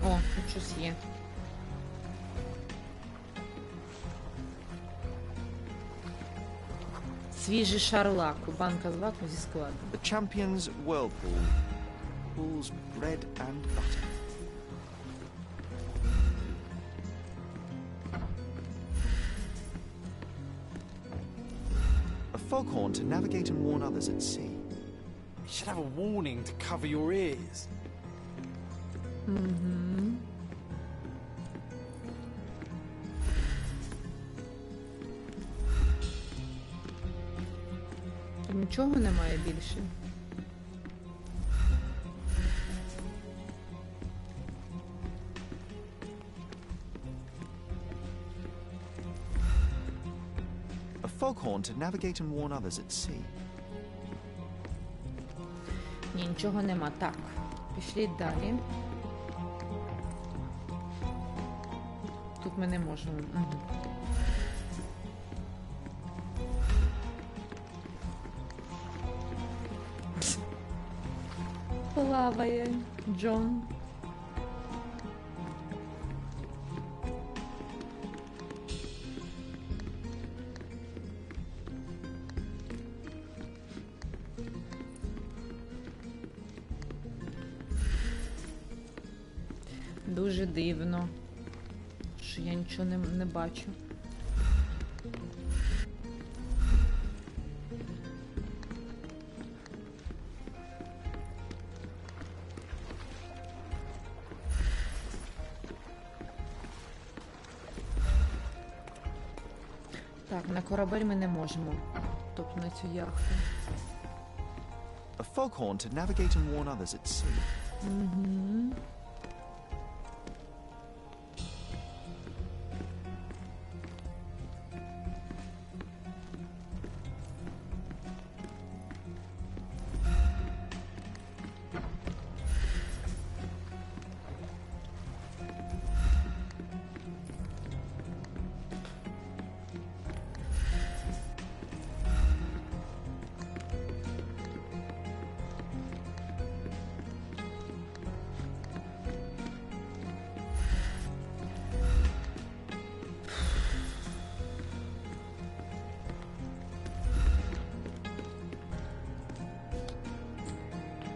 Speaker 1: О, тут щось є. Свіжий шар лаку. Банка з лаку зі складу.
Speaker 2: The champion's whirlpool. Pools bread and butter. A foghorn to navigate and warn others at sea.
Speaker 11: You should have a warning to cover your ears.
Speaker 1: Тут нічого немає більше.
Speaker 2: A foghorn to navigate and warn others at sea.
Speaker 1: Ні, нічого нема. Так, пішли далі. Тут ми не можемо. Плаває Джон. Дуже дивно, що я нічого не бачу. Так, на корабель ми не можемо. Тобто на цю яхту.
Speaker 2: A foghorn to navigate and warn others at sea.
Speaker 1: Угу.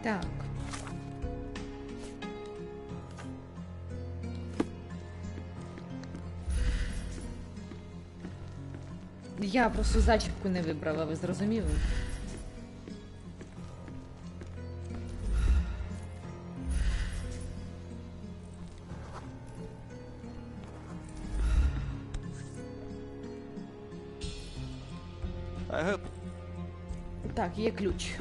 Speaker 1: Так. Я просто зачіпку не вибрала, ви зрозуміли?
Speaker 2: I hope.
Speaker 1: Так, є ключ.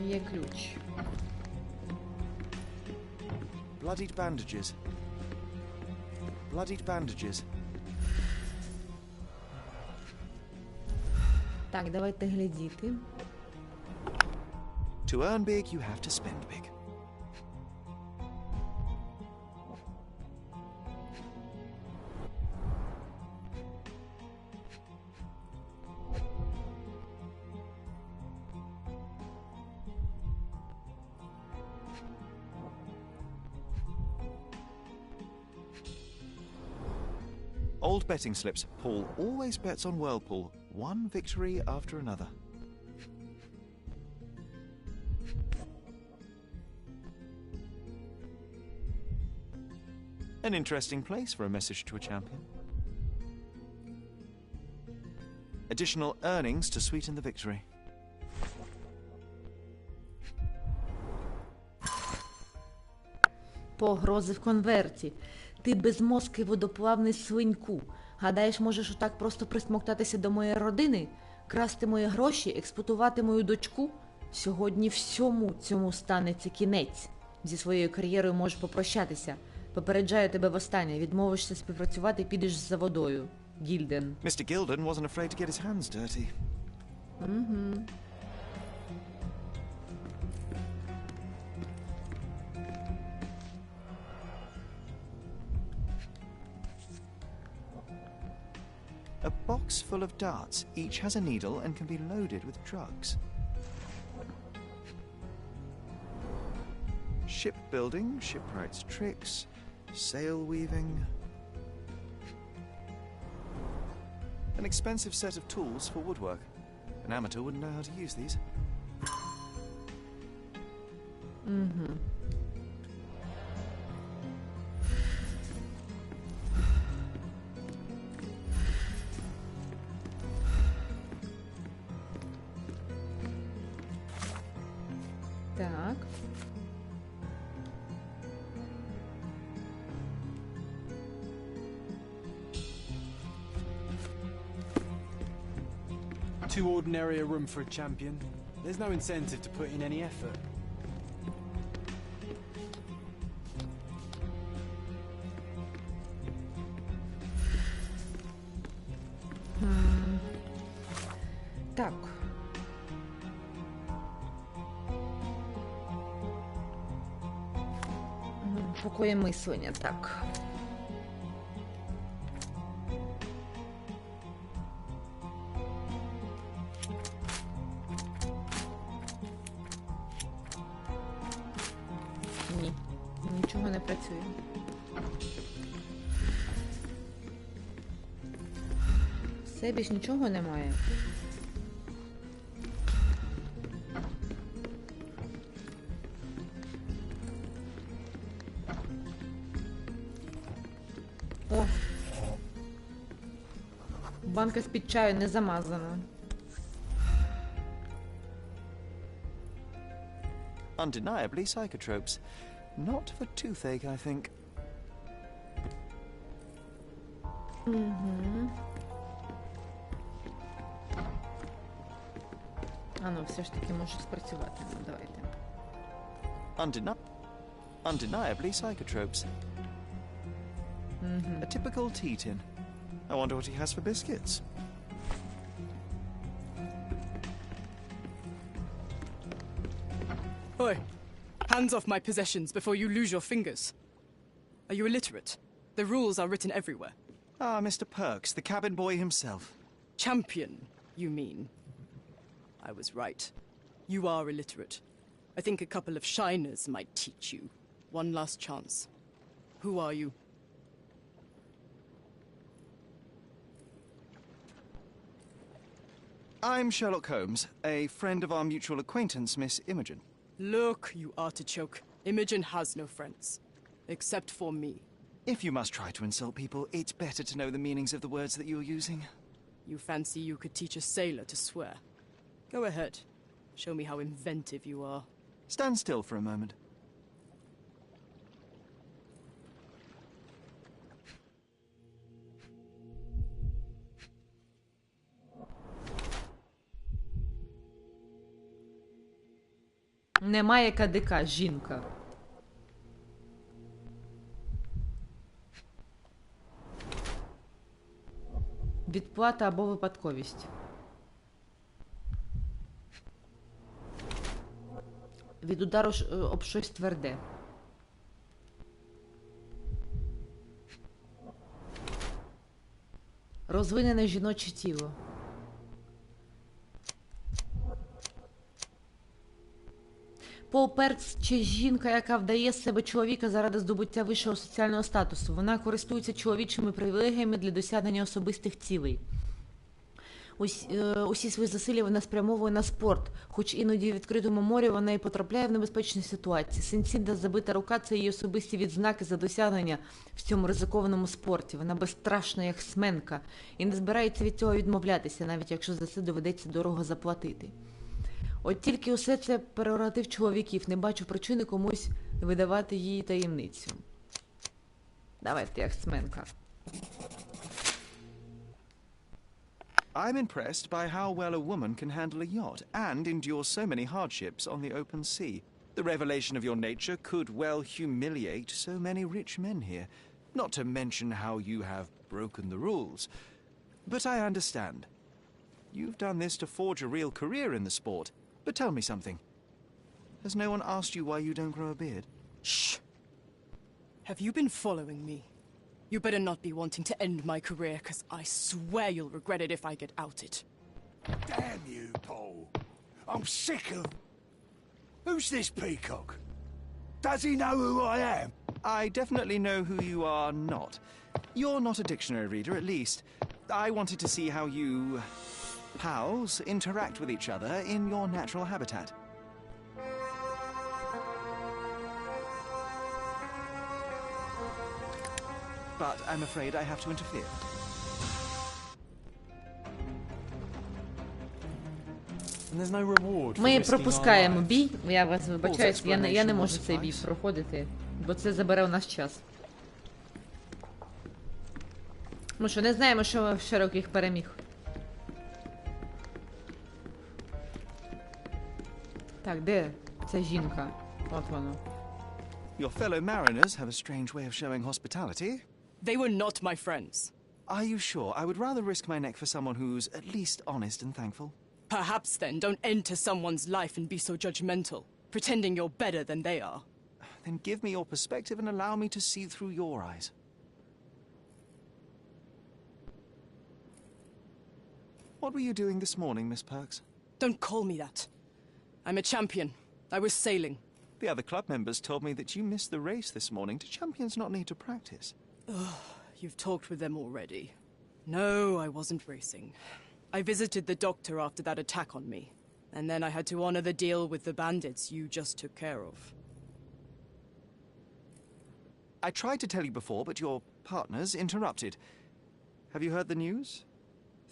Speaker 1: Є ключ.
Speaker 2: Bloodied bandages. Bloodied bandages.
Speaker 1: Так, давайте глядіти.
Speaker 2: To earn big, you have to spend big. Old betting slips. Paul always bets on Whirlpool. One victory after another. An interesting place for a message to a champion. Additional earnings to sweeten the victory.
Speaker 1: Погрози в конверті. Ти безмозкий водоплавний свиньку. Гадаєш, можеш отак просто присмоктатися до моєї родини? Красти мої гроші, експлуатувати мою дочку? Сьогодні всьому цьому станеться кінець. Зі своєю кар'єрою можеш попрощатися. Попереджаю тебе востаннє. Відмовишся співпрацювати, підеш за водою. Гільден.
Speaker 2: Mr. Gilden wasn't afraid to get his hands dirty.
Speaker 1: Угу.
Speaker 2: A box full of darts. Each has a needle and can be loaded with drugs. Shipbuilding, shipwright's tricks, sail weaving. An expensive set of tools for woodwork. An amateur wouldn't know how to use these.
Speaker 1: Угу. Так.
Speaker 11: Too ordinary a room for a champion. There's no incentive to put in any effort.
Speaker 1: Так. Покої мислення, так. Ні, нічого не працює. Все, більш нічого немає. О! Банка з-під чаю не замазана.
Speaker 2: Undeniably psychotropes. Not for toothache, I think.
Speaker 1: Угу. А ну, все ж таки може спрацювати. Давайте.
Speaker 2: Undeniably psychotropes. A typical tea tin. I wonder what he has for biscuits.
Speaker 13: Oi! Hands off my possessions before you lose your fingers. Are you illiterate? The rules are written everywhere.
Speaker 2: Ah, Mr. Perks, the cabin boy himself.
Speaker 13: Champion, you mean? I was right. You are illiterate. I think a couple of shiners might teach you. One last chance. Who are you?
Speaker 2: I'm Sherlock Holmes, a friend of our mutual acquaintance, Miss Imogen.
Speaker 13: Look, you artichoke. Imogen has no friends. Except for me.
Speaker 2: If you must try to insult people, it's better to know the meanings of the words that you're using.
Speaker 13: You fancy you could teach a sailor to swear? Go ahead. Show me how inventive you are.
Speaker 2: Stand still for a moment.
Speaker 1: Немає кадика, жінка. Відплата або випадковість. Від удару об щось тверде. Розвинене жіноче тіло. Пол Перц – чи жінка, яка вдає з себе чоловіка заради здобуття вищого соціального статусу. Вона користується чоловічими привілегіями для досягнення особистих цілей. Усі свої зусилля вона спрямовує на спорт, хоч іноді в відкритому морі вона і потрапляє в небезпечні ситуації. Синці та забита рука – це її особисті відзнаки за досягнення в цьому ризикованому спорті. Вона безстрашна, як сменка, і не збирається від цього відмовлятися, навіть якщо за це доведеться дорого заплатити. От тільки усе це прерогатив чоловіків, не бачу причини комусь видавати її таємницю. Давайте, як сменка.
Speaker 2: I'm impressed by how well a woman can handle a yacht and endure so many hardships on the open sea. The revelation of your nature could well humiliate so many rich men here, not to mention how you have broken the rules. But I understand. You've done this to forge a real career in the sport. But tell me something. Has no one asked you why you don't grow a beard?
Speaker 13: Shh! Have you been following me? You better not be wanting to end my career, because I swear you'll regret it if I get outed.
Speaker 7: Damn you, Paul. I'm sick of... Who's this peacock? Does he know who I am?
Speaker 2: I definitely know who you are not. You're not a dictionary reader, at least. I wanted to see how you... pals interact with each other in your natural habitat. But I'm afraid I have to interfere.
Speaker 1: Ми пропускаємо бій. Я вас вибачаюсь, я не можу цей бій проходити, бо це забере у нас час. Ми що, не знаємо, що Шерлок їх переміг. Так, де ця жінка? От воно.
Speaker 2: Your fellow mariners have a strange way of showing hospitality.
Speaker 13: They were not my friends.
Speaker 2: Are you sure? I would rather risk my neck for someone who's at least honest and thankful.
Speaker 13: Perhaps then don't enter someone's life and be so judgmental, pretending you're better than they are.
Speaker 2: Then give me your perspective and allow me to see through your eyes. What were you doing this morning, Miss Perks?
Speaker 13: Don't call me that. I'm a champion. I was sailing.
Speaker 2: The other club members told me that you missed the race this morning. Do champions not need to practice?
Speaker 13: You've talked with them already. No, I wasn't racing. I visited the doctor after that attack on me. And then I had to honor the deal with the bandits you just took care of.
Speaker 2: I tried to tell you before, but your partners interrupted. Have you heard the news?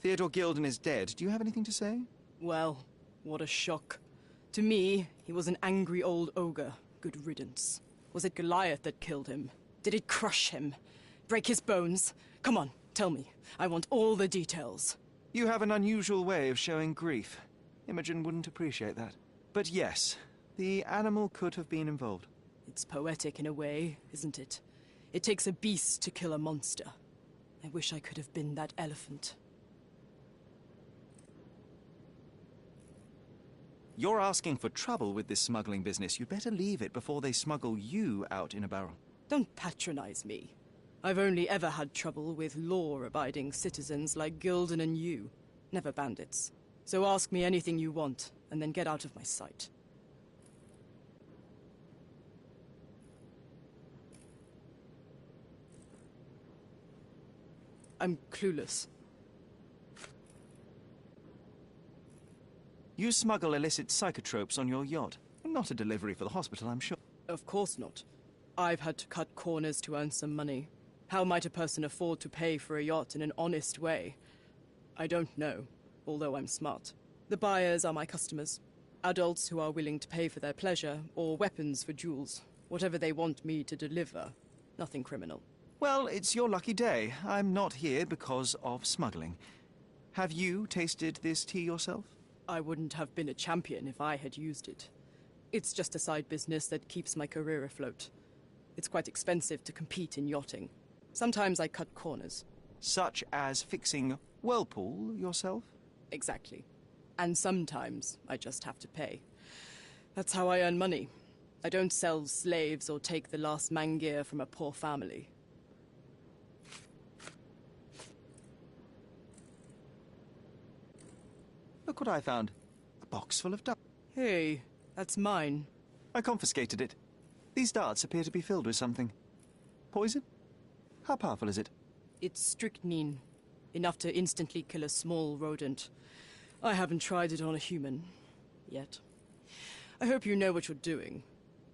Speaker 2: Theodore Gilden is dead. Do you have anything to say?
Speaker 13: Well, what a shock. To me, he was an angry old ogre. Good riddance. Was it Goliath that killed him? Did it crush him? Break his bones? Come on, tell me. I want all the details.
Speaker 2: You have an unusual way of showing grief. Imogen wouldn't appreciate that. But yes, The animal could have been involved.
Speaker 13: It's poetic in a way, isn't it? It takes a beast to kill a monster. I wish I could have been that elephant.
Speaker 2: You're asking for trouble with this smuggling business. You'd better leave it before they smuggle you out in a barrel.
Speaker 13: Don't patronize me. I've only ever had trouble with law-abiding citizens like Gilden and you, never bandits. So ask me anything you want, and then get out of my sight. I'm clueless.
Speaker 2: You smuggle illicit psychotropes on your yacht. Not a delivery for the hospital, I'm sure.
Speaker 13: Of course not. I've had to cut corners to earn some money. How might a person afford to pay for a yacht in an honest way? I don't know, although I'm smart. The buyers are my customers. Adults who are willing to pay for their pleasure, or weapons for jewels. Whatever they want me to deliver. Nothing criminal.
Speaker 2: Well, it's your lucky day. I'm not here because of smuggling. Have you tasted this tea yourself?
Speaker 13: I wouldn't have been a champion if I had used it. It's just a side business that keeps my career afloat. It's quite expensive to compete in yachting. Sometimes I cut corners.
Speaker 2: Such as fixing whirlpool yourself?
Speaker 13: Exactly. And sometimes I just have to pay. That's how I earn money. I don't sell slaves or take the last mangear from a poor family.
Speaker 2: Look what I found. A box full of darts.
Speaker 13: Hey, that's mine.
Speaker 2: I confiscated it. These darts appear to be filled with something. Poison? How powerful is it?
Speaker 13: It's strychnine. Enough to instantly kill a small rodent. I haven't tried it on a human. Yet. I hope you know what you're doing.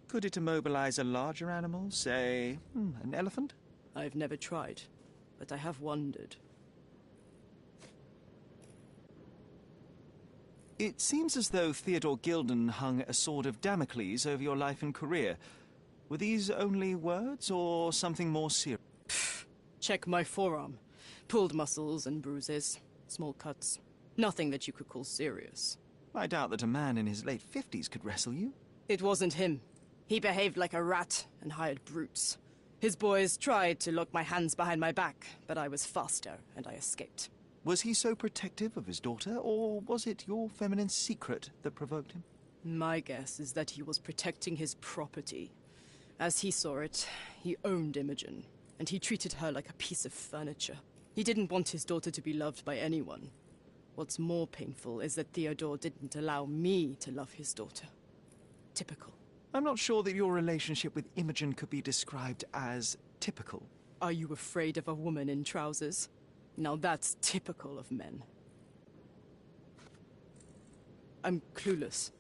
Speaker 2: Could it immobilize a larger animal? Say, an elephant?
Speaker 13: I've never tried, but I have wondered.
Speaker 2: It seems as though Theodore Gilden hung a sword of Damocles over your life and career. Were these only words, or something more serious?
Speaker 13: Check my forearm. Pulled muscles and bruises. Small cuts. Nothing that you could call serious.
Speaker 2: I doubt that a man in his late 50s could wrestle you.
Speaker 13: It wasn't him. He behaved like a rat and hired brutes. His boys tried to lock my hands behind my back, but I was faster and I escaped.
Speaker 2: Was he so protective of his daughter, or was it your feminine secret that provoked him?
Speaker 13: My guess is that he was protecting his property. As he saw it, he owned Imogen, and he treated her like a piece of furniture. He didn't want his daughter to be loved by anyone. What's more painful is that Theodore didn't allow me to love his daughter. Typical.
Speaker 2: I'm not sure that your relationship with Imogen could be described as typical.
Speaker 13: Are you afraid of a woman in trousers? Now that's typical of men. I'm clueless.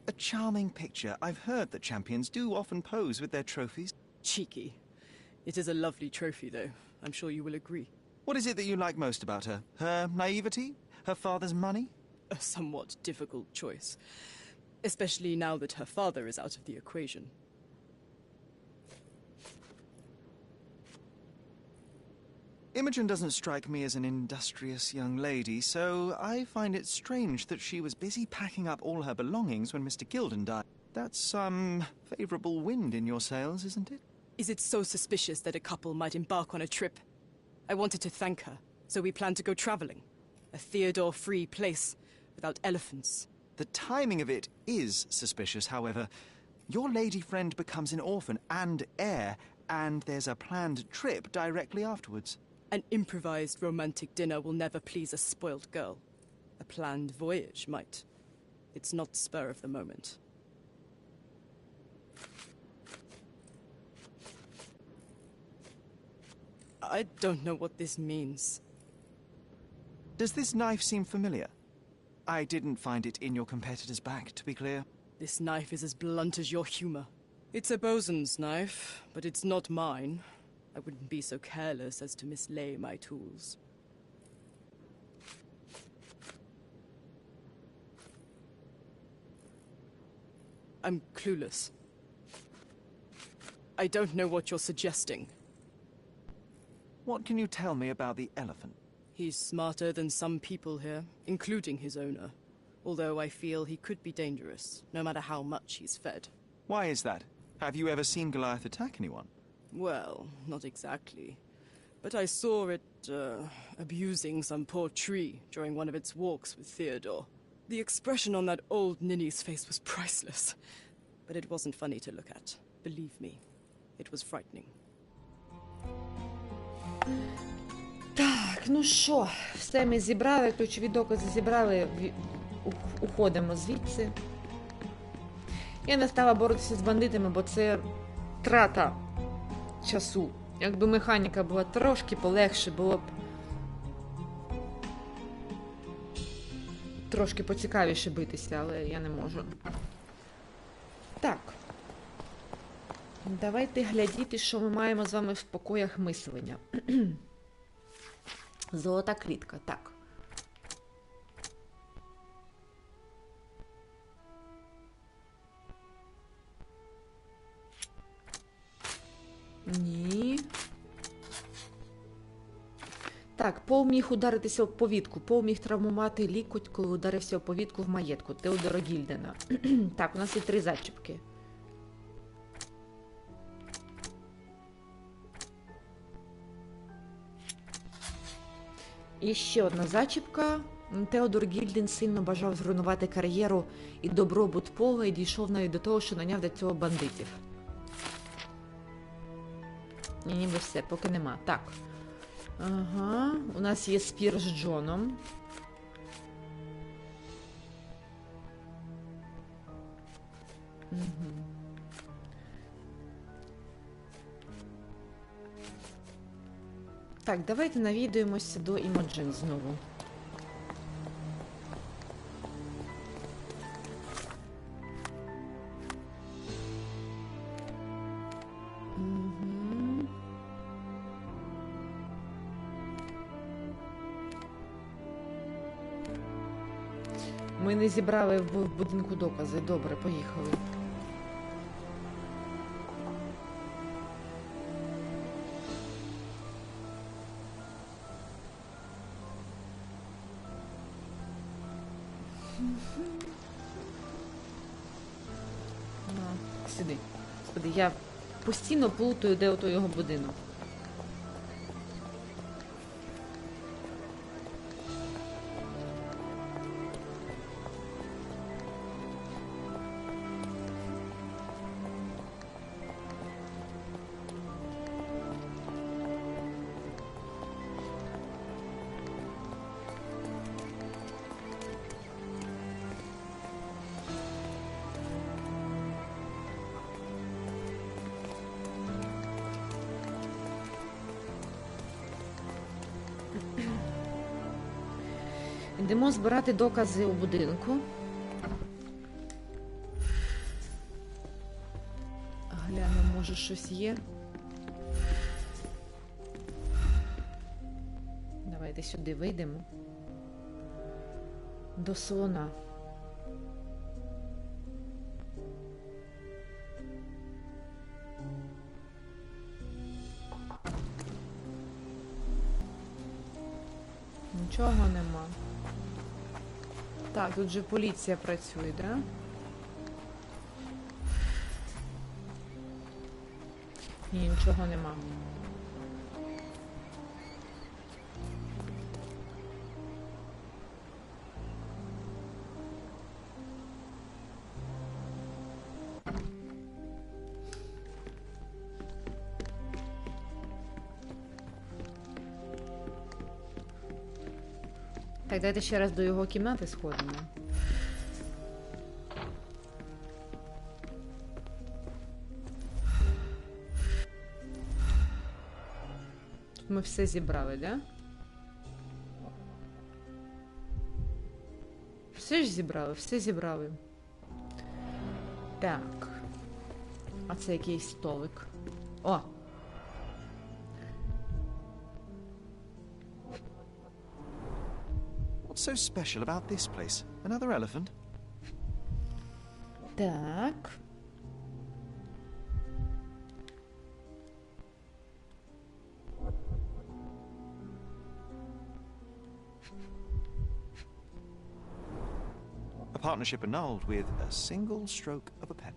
Speaker 2: A charming picture. I've heard that champions do often pose with their trophies.
Speaker 13: Cheeky. It is a lovely trophy, though. I'm sure you will agree.
Speaker 2: What is it that you like most about her? Her naivety? Her father's money?
Speaker 13: A somewhat difficult choice. Especially now that her father is out of the equation.
Speaker 2: Imogen doesn't strike me as an industrious young lady, so I find it strange that she was busy packing up all her belongings when Mr. Gilden died. That's some favourable wind in your sails, isn't it?
Speaker 13: Is it so suspicious that a couple might embark on a trip? I wanted to thank her, so we planned to go travelling. A Theodore-free place, without elephants.
Speaker 2: The timing of it is suspicious, however. Your lady friend becomes an orphan and heir, and there's a planned trip directly afterwards.
Speaker 13: An improvised romantic dinner will never please a spoilt girl. A planned voyage might. It's not spur of the moment. I don't know what this means.
Speaker 2: Does this knife seem familiar? I didn't find it in your competitor's back, to be clear.
Speaker 13: This knife is as blunt as your humor. It's a bosun's knife, but it's not mine. I wouldn't be so careless as to mislay my tools. I'm clueless. I don't know what you're suggesting.
Speaker 2: What can you tell me about the elephant?
Speaker 13: He's smarter than some people here, including his owner. although I feel he could be dangerous, no matter how much he's fed.
Speaker 2: Why is that? Have you ever seen Goliath attack anyone?
Speaker 13: Well, not exactly. But I saw it, abusing some poor tree during one of its walks with Theodore. The expression on that old ninny's face was priceless. But it wasn't funny to look at. Believe me, it was frightening.
Speaker 1: Так, ну що, все ми зібрали, ключові докази зібрали, уходимо звідси. Я не стала боротися з бандитами, бо це трата часу. Якби механіка була трошки полегше, було б трошки поцікавіше битися, але я не можу. Так. Давайте глядіти, що ми маємо з вами в покоях мислення. Золота клітка, так. Ні. Так, Пол міг ударитися в повідку. Пол міг травмувати лікоть, коли ударився в повідку в маєтку Теодора Гільдена. Так, у нас є 3 зачіпки. І ще одна зачіпка. Теодор Гільден сильно бажав зруйнувати кар'єру і добробут Пола і дійшов навіть до того, що наняв до цього бандитів. Ні, ніби все, поки нема. Так. Ага, у нас є спір з Джоном. Угу. Так, давайте навідуємося до Імоджен знову. Ми не зібрали в будинку докази. Добре, поїхали. Сюди. Господи, я постійно плутаю, де ото його будинок. Йдемо збирати докази у будинку. Глянемо, може щось є. Давайте сюди вийдемо. До слона. Нічого нема. Так, тут же поліція працює, да? Ні, нічого нема. Так, давайте ще раз до його кімнати сходимо. Тут ми все зібрали, да? Все ж зібрали, все зібрали. Так. А це якийсь столик. О!
Speaker 2: What's so special about this place? Another elephant?
Speaker 1: Так.
Speaker 2: partnership annulled with a single stroke of a pen.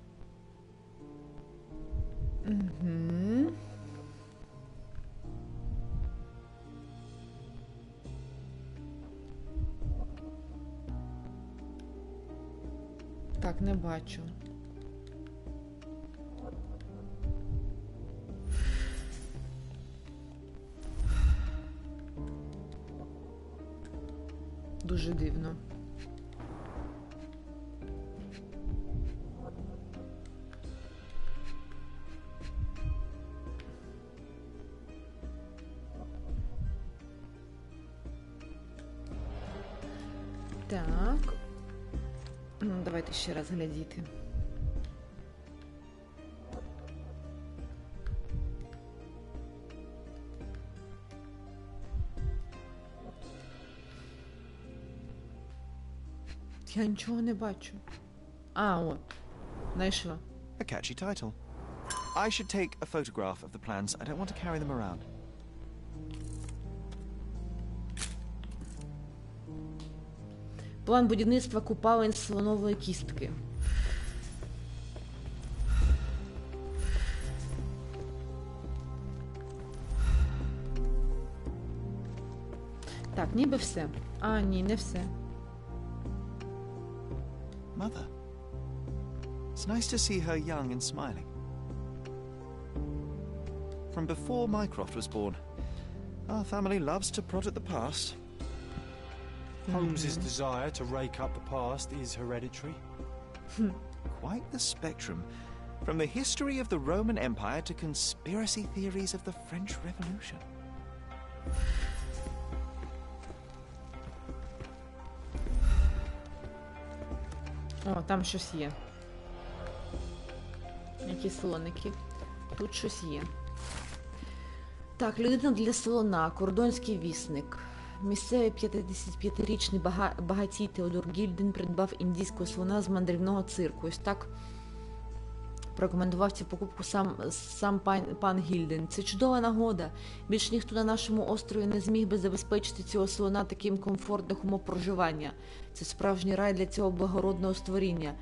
Speaker 1: Угу. Так, не бачу. Дуже дивно. Так. Ну, давайте ще раз глядіти. Я нічого не бачу. А, от. Знайшла.
Speaker 2: A catchy title. I should take a photograph of the plans. I don't want to carry them around.
Speaker 1: План будівництва купалень з слонової кістки. Так, ніби все. А, ні, не все.
Speaker 2: Mother. It's nice to see her young and smiling. From before Mycroft was born, our family loves to prod at the past.
Speaker 11: Holmes's desire to rake up the past is hereditary.
Speaker 2: Quite the spectrum. From the history of the Roman Empire to conspiracy theories of the French Revolution.
Speaker 1: О, там щось є. Якісь слоники. Тут щось є. Так, людина для слона, кордонський вісник. Місцевий 55-річний багатій Теодор Гільден придбав індійського слона з мандрівного цирку. Ось так прокоментував цю покупку сам пан Гільден. Це чудова нагода. Більш ніхто на нашому острові не зміг би забезпечити цього слона таким комфортним умов проживання. Це справжній рай для цього благородного створіння.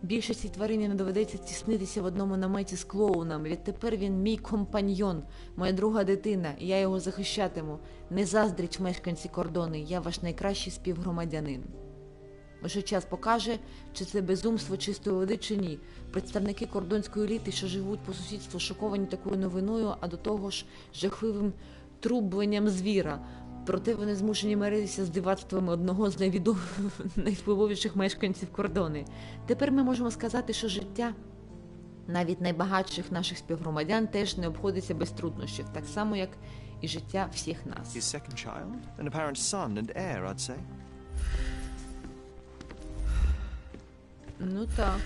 Speaker 1: Більшості тварині не доведеться тіснитися в одному наметі з клоуном. Відтепер він мій компаньйон, моя друга дитина, і я його захищатиму. Не заздріть, мешканці кордони, я ваш найкращий співгромадянин. Лише час покаже, чи це безумство чистої води, чи ні. Представники кордонської еліти, що живуть по сусідству, шоковані такою новиною, а до того ж жахливим трубленням звіра. Проте вони змушені миритися з дивацтвами одного з найвпливовіших мешканців кордони. Тепер ми можемо сказати, що життя навіть найбагатших наших співгромадян теж не обходиться без труднощів, так само, як і життя всіх нас.
Speaker 2: His second child, an apparent son and heir, I'd say.
Speaker 1: Ну так.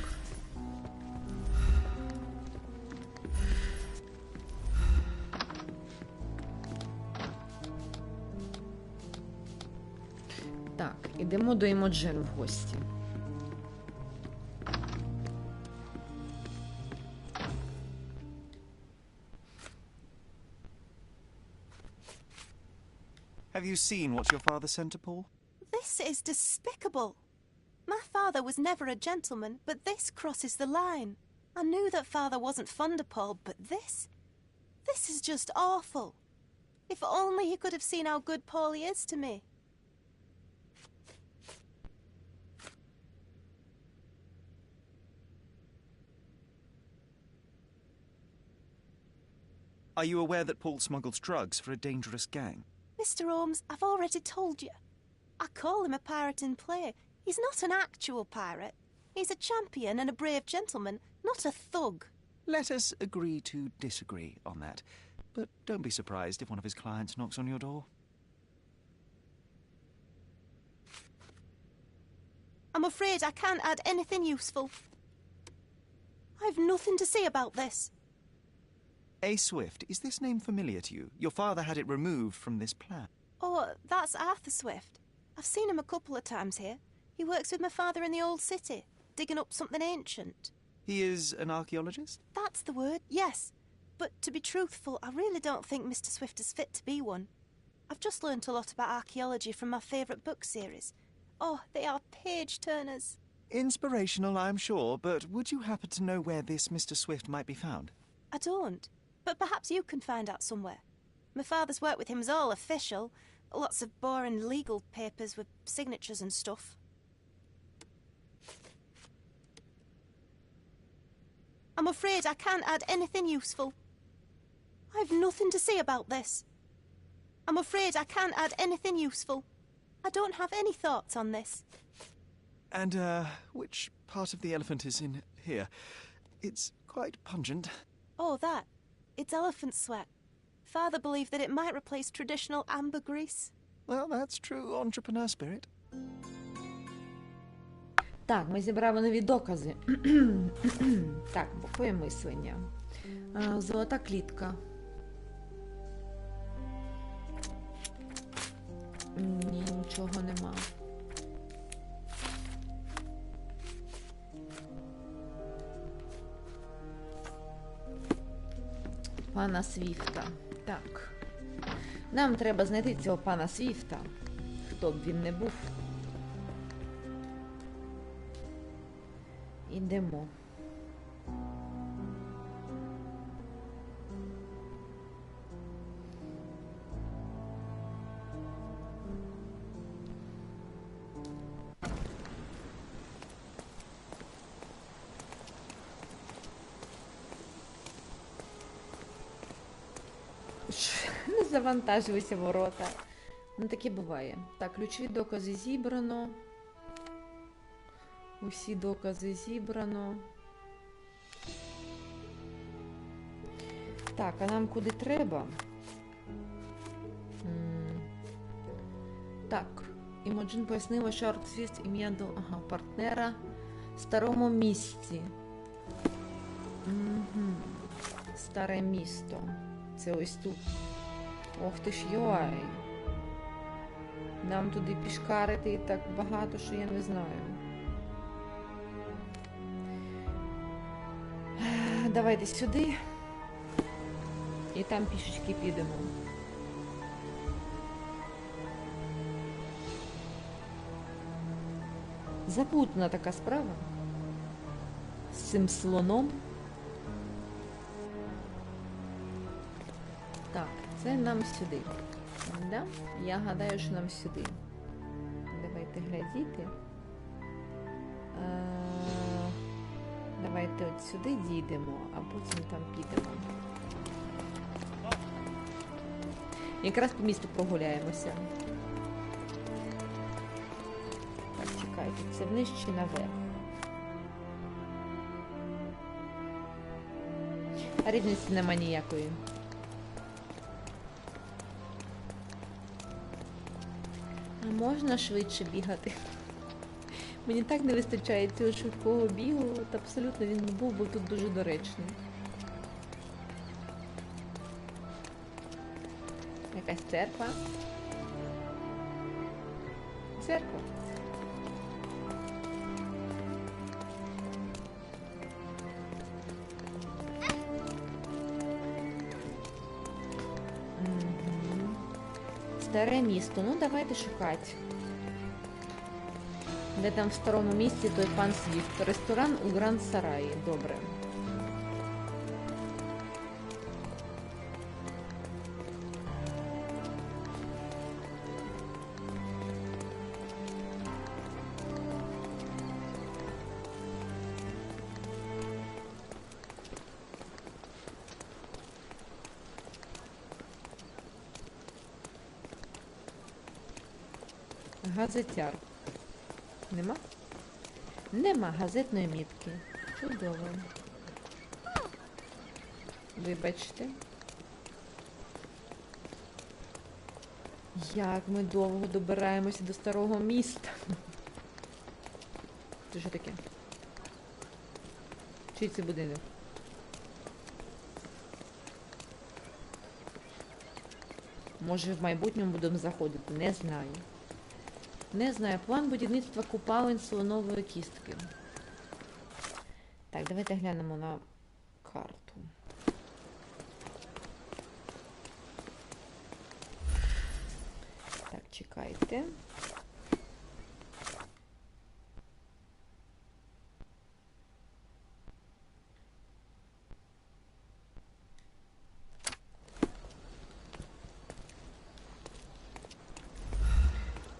Speaker 1: Так, ідемо до Імоджен в гості.
Speaker 2: Have you seen what your father sent to Paul?
Speaker 12: This is despicable. My father was never a gentleman, but this crosses the line. I knew that father wasn't fond of Paul, but this is just awful. If only he could have seen how good Paulie is to me.
Speaker 2: Are you aware that Paul smuggles drugs for a dangerous gang?
Speaker 12: Mr. Holmes, I've already told you. I call him a pirate in play. He's not an actual pirate. He's a champion and a brave gentleman, not a thug.
Speaker 2: Let us agree to disagree on that. But don't be surprised if one of his clients knocks on your door.
Speaker 12: I'm afraid I can't add anything useful. I've nothing to say about this.
Speaker 2: A. Swift, is this name familiar to you? Your father had it removed from this plan.
Speaker 12: Oh, that's Arthur Swift. I've seen him a couple of times here. He works with my father in the old city, digging up something ancient.
Speaker 2: He is an archaeologist?
Speaker 12: That's the word, yes. But to be truthful, I really don't think Mr. Swift is fit to be one. I've just learnt a lot about archaeology from my favourite book series. Oh, they are page-turners.
Speaker 2: Inspirational, I'm sure, but would you happen to know where this Mr. Swift might be found?
Speaker 12: I don't. But perhaps you can find out somewhere. My father's work with him is all official. Lots of boring legal papers with signatures and stuff. I'm afraid I can't add anything useful. I've nothing to say about this. I'm afraid I can't add anything useful. I don't have any thoughts on this.
Speaker 2: And, which part of the elephant is in here? It's quite pungent.
Speaker 12: Oh, that. It's elephant sweat. Father believed that it might replace traditional ambergris.
Speaker 2: Well, that's true entrepreneur spirit.
Speaker 1: Так, ми зібрали нові докази. Так, бокове мислення. Золота клітка. Ні, нічого нема. Пана Свіфта. Так. Нам треба знайти цього пана Свіфта. Хто б він не був. Ідемо. Не завантажуйся ворота. Ну таке буває. Так, ключові докази зібрано. Усі докази зібрано. Так, а нам куди треба? Так, Імоджин пояснила, що Арксвіст ім'я до партнера в старому місті. Старе місто. Це ось тут. Ох ти ж, йой. Нам туди пішкарити і так багато, що я не знаю. Давайте сюди. І там пішечки підемо. Запутана така справа. З цим слоном. Так, це нам сюди. Да? Я гадаю, що нам сюди. Давайте глядіти. Давайте от сюди дійдемо, а потім там підемо. Якраз по місту прогуляємося. Так, чекайте, це вниз чи наверх? А різниці нема ніякої. А можна швидше бігати? Мені так не вистачає цього швидкого бігу, от абсолютно він був би тут дуже доречний. Якась церква. Церква. Старе місто. Ну, давайте шукати. Де там в старому місті той пан Свіфт? Ресторан у Гранд Сараї. Добре. Газетяр. Нема? Нема газетної мітки. Чудово. Вибачте. Як ми довго добираємося до старого міста. Це що таке? Чий це будинок? Може в майбутньому будемо заходити? Не знаю. Не знаю. План будівництва купалень слонової кістки. Так, давайте глянемо на карту. Так, чекайте.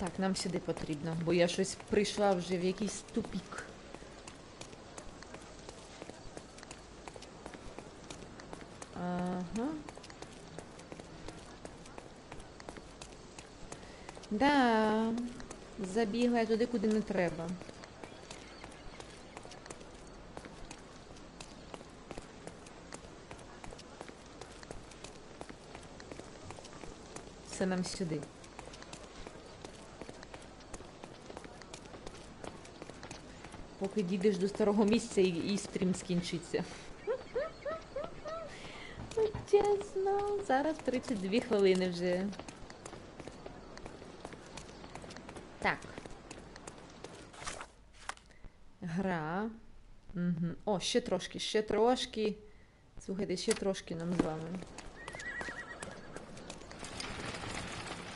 Speaker 1: Так, нам сюди потрібно, бо я щось прийшла вже в якийсь тупік. Ага. Да, забігла я туди, куди не треба. Це нам сюди. Поки дійдеш до старого місця і стрім скінчиться. Чесно, зараз 32 хвилини вже. Так. Гра. Угу. О, ще трошки, ще трошки. Слухайте, ще трошки нам з вами.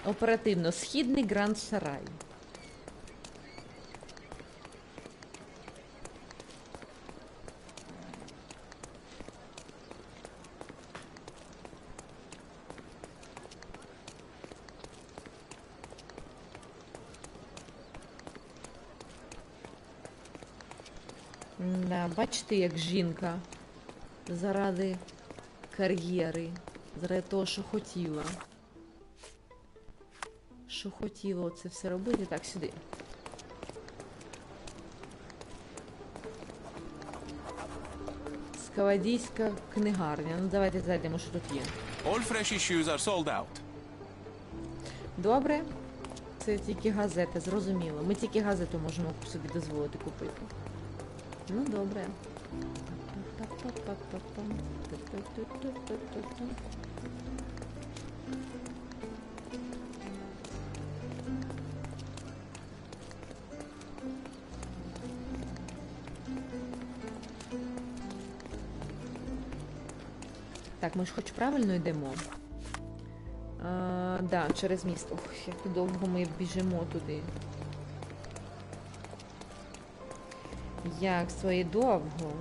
Speaker 1: Оперативно. Східний Гранд Сарай. Да, бачите, як жінка заради кар'єри, заради того, що хотіла. Що хотіла це все робити. Так, сюди. Скавадійська книгарня. Ну, давайте зайдемо, що тут є.
Speaker 14: All fresh issues are sold out.
Speaker 1: Добре. Це тільки газети, зрозуміло. Ми тільки газету можемо собі дозволити купити. Ну, добре. Так, ми ж хоч правильно йдемо. Да, через міст. Ох, як довго ми біжимо туди. Як своє довго.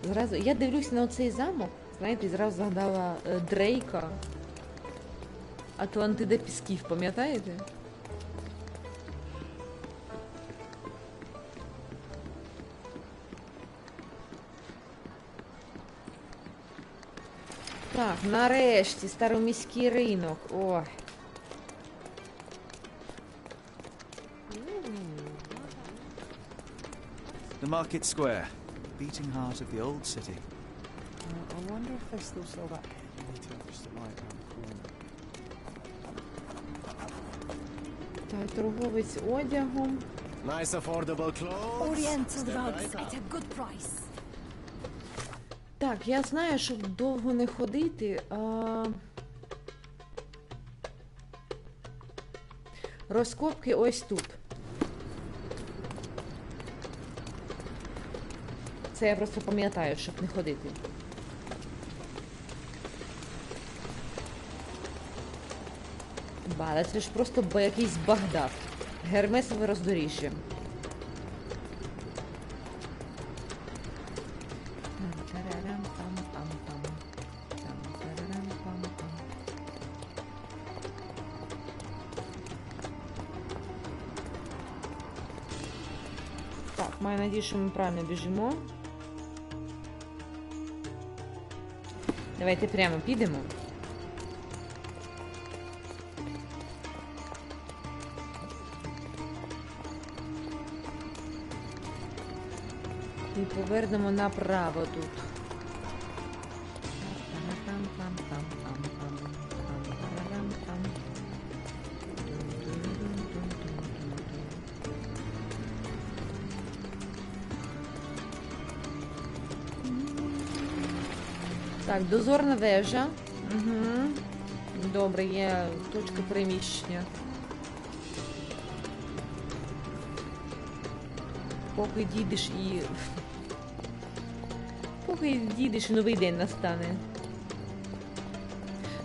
Speaker 1: Зразу, я дивлюсь на оцей замок, знаєте, і зразу згадала Дрейка. Атлантида пісків, пам'ятаєте? Так, нарешті, староміський ринок. Ой.
Speaker 2: The Market Square, beating heart of the old city.
Speaker 11: I wonder if they still sell that heavy tourist light around the corner.
Speaker 1: Так, торговець одягом.
Speaker 3: Nice affordable clothes.
Speaker 6: Oriental rugs at a good price.
Speaker 1: Так, я знаю, щоб довго не ходити. Розкопки ось тут. Це я просто пам'ятаю, щоб не ходити. Ба, це ж просто якийсь Багдад. Гермесове роздоріжжя. Так, маю надію, що ми правильно біжимо. Давайте прямо підемо. І повернемо направо тут. Так, дозорна вежа. Угу. Добре, є точка переміщення. Поки дійдеш і... Поки дійдеш і новий день настане.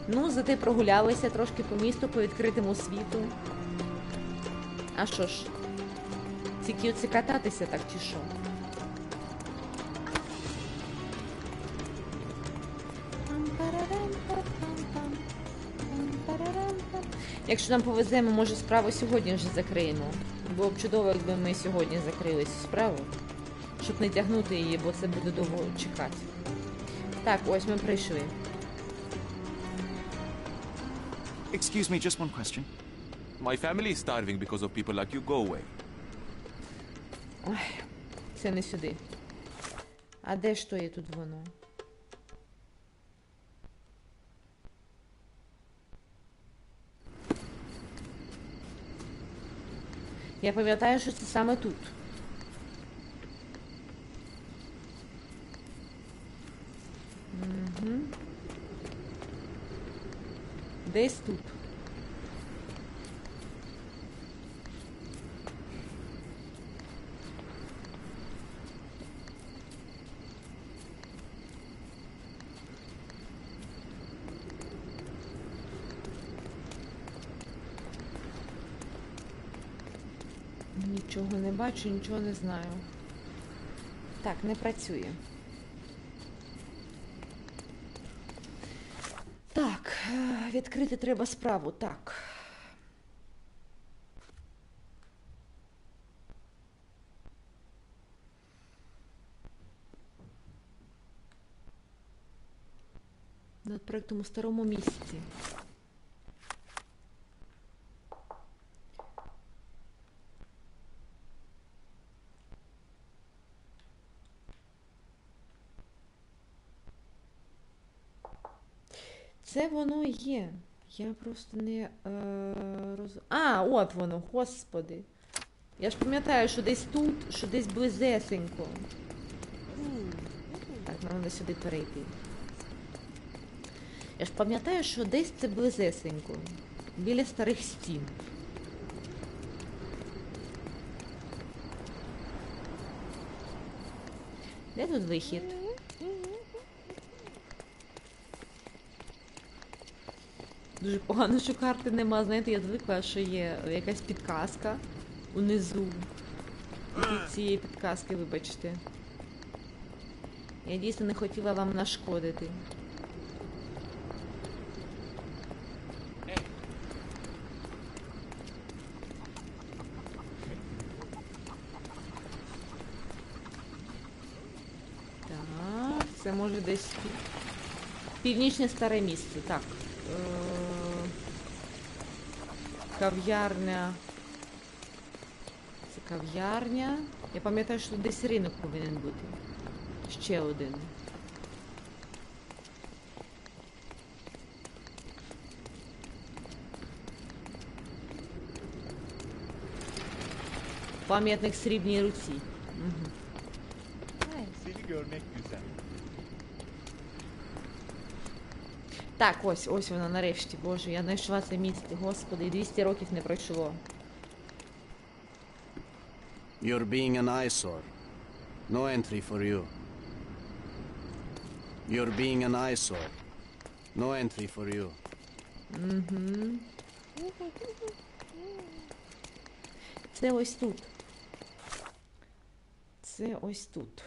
Speaker 1: Ну, зате прогулялися трошки по місту, по відкритому світу. А що ж? Тільки оце кататися так чи що? Якщо нам повезе, ми, може, справу сьогодні вже закриємо. Було б чудово, якби ми сьогодні закрили цю справу. Щоб не тягнути її, бо це буде довго чекати. Так, ось ми прийшли.
Speaker 2: Excuse me, just one question.
Speaker 14: My family is starving because of people like you. Go away.
Speaker 1: Ой, це не сюди. А де ж то є тут воно? Я пам'ятаю, що це саме тут. Угу. Десь тут. Нічого не бачу, нічого не знаю. Так, не працює. Так, відкрити треба справу, так. Над проектом у старому місці. Це воно є. Я просто не А, от воно, господи. Я ж пам'ятаю, що десь тут, що десь близесенько. Так, нам треба сюди перейти. Я ж пам'ятаю, що десь це близесенько. Біля старих стін. Де тут вихід? Дуже погано, що карти нема. Знаєте, я звикла, що є якась підказка унизу. Від цієї підказки, вибачте. Я дійсно не хотіла вам нашкодити. Так, це може десь північне старе місце. Так. Кав'ярня. Це кав'ярня. Я пам'ятаю, що десь ринок повинен бути. Ще один. Пам'ятник срібній руці. Угу. Так, ось вона нарешті. Боже, я знайшла це місце. Господи, 200 років не пройшло.
Speaker 3: You're being an eyesore. No entry for you. You're being an eyesore. No entry for you.
Speaker 1: Угу. Це ось тут. Це ось тут.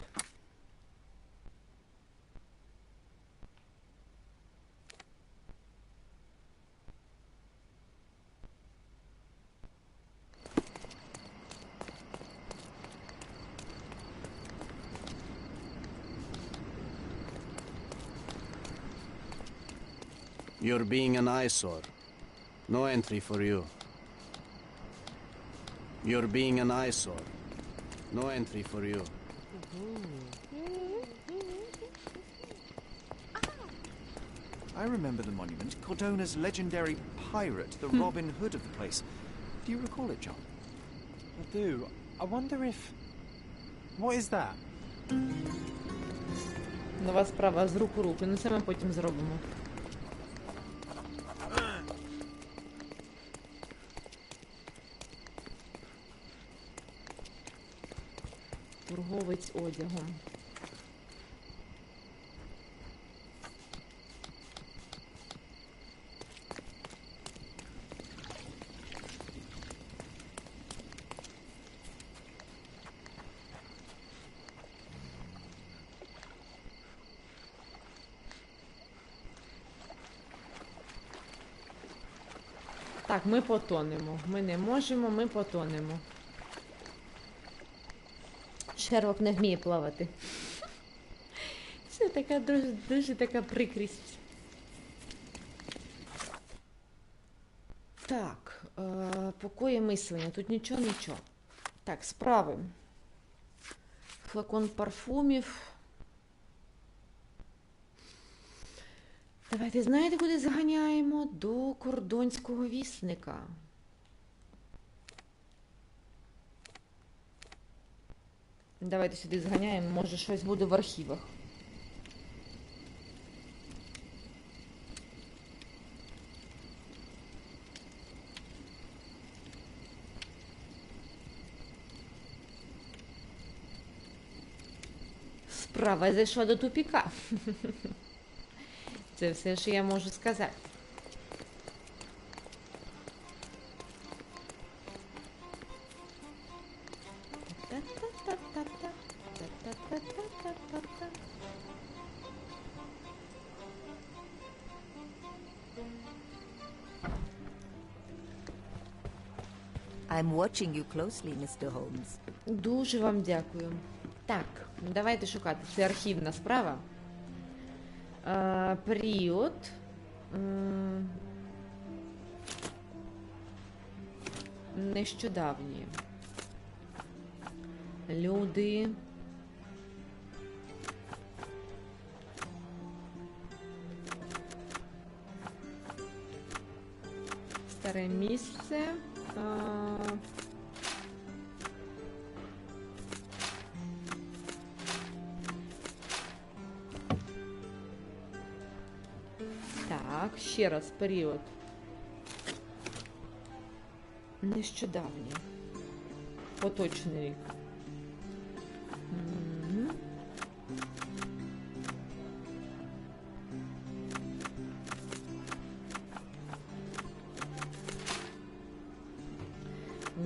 Speaker 3: You're being an eyesore. No entry for you. You're being an eyesore. No entry for you.
Speaker 2: I remember the monument. Cordona's legendary pirate, the Robin Hood of the place. Do you recall it, John?
Speaker 11: I do. I wonder if... What is that?
Speaker 1: Нова справа з рук у руки. Ну це ми потім зробимо. Торговець одягом. Так, ми потонемо. Ми не можемо, ми потонемо. Шерлок не вміє плавати. Це така дуже така прикрість. Так, покої мислення. Тут нічого. Так, справи. Флакон парфумів. Давайте, знаєте, куди заганяємо? До кордонського вісника. Давайте сюди зганяємо, може щось буде в архівах. Справа зайшла до тупіка. Це все, що я можу сказати.
Speaker 10: I'm watching you closely, Mr. Holmes.
Speaker 1: Дуже вам дякую. Так, давайте шукати. Це архівна справа. Період. Нещодавні. Люди. Старе місце. Так, ще раз, період. Нещодавній. Поточний рік.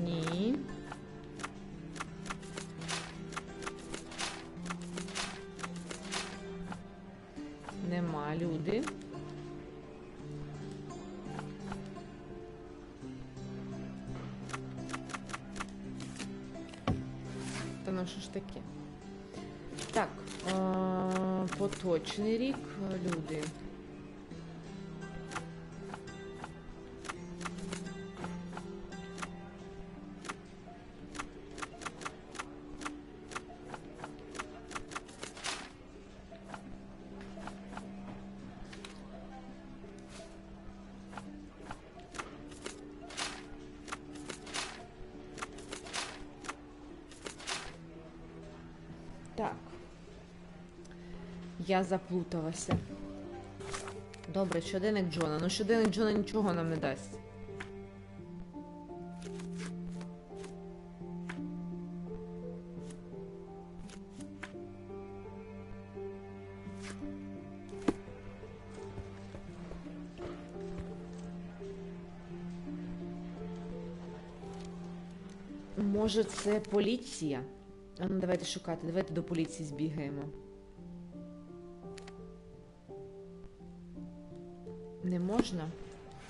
Speaker 1: Ні. Нема люди. Та ну що ж таке? Так, поточний рік, люди. Так. Я заплуталася. Добре, щоденник Джона. Ну, щоденник Джона нічого нам не дасть. Може, це поліція? А ну, давайте шукати. Давайте до поліції збігаємо. Не можна?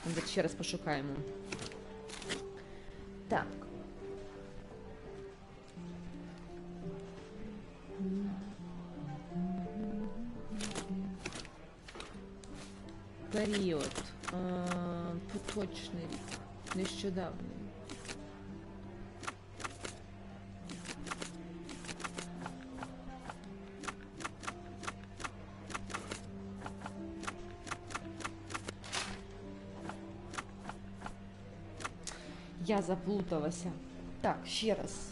Speaker 1: Давайте ще раз пошукаємо. Так. Період. Поточний рік. Нещодавний. Я заплуталася. Так, ще раз.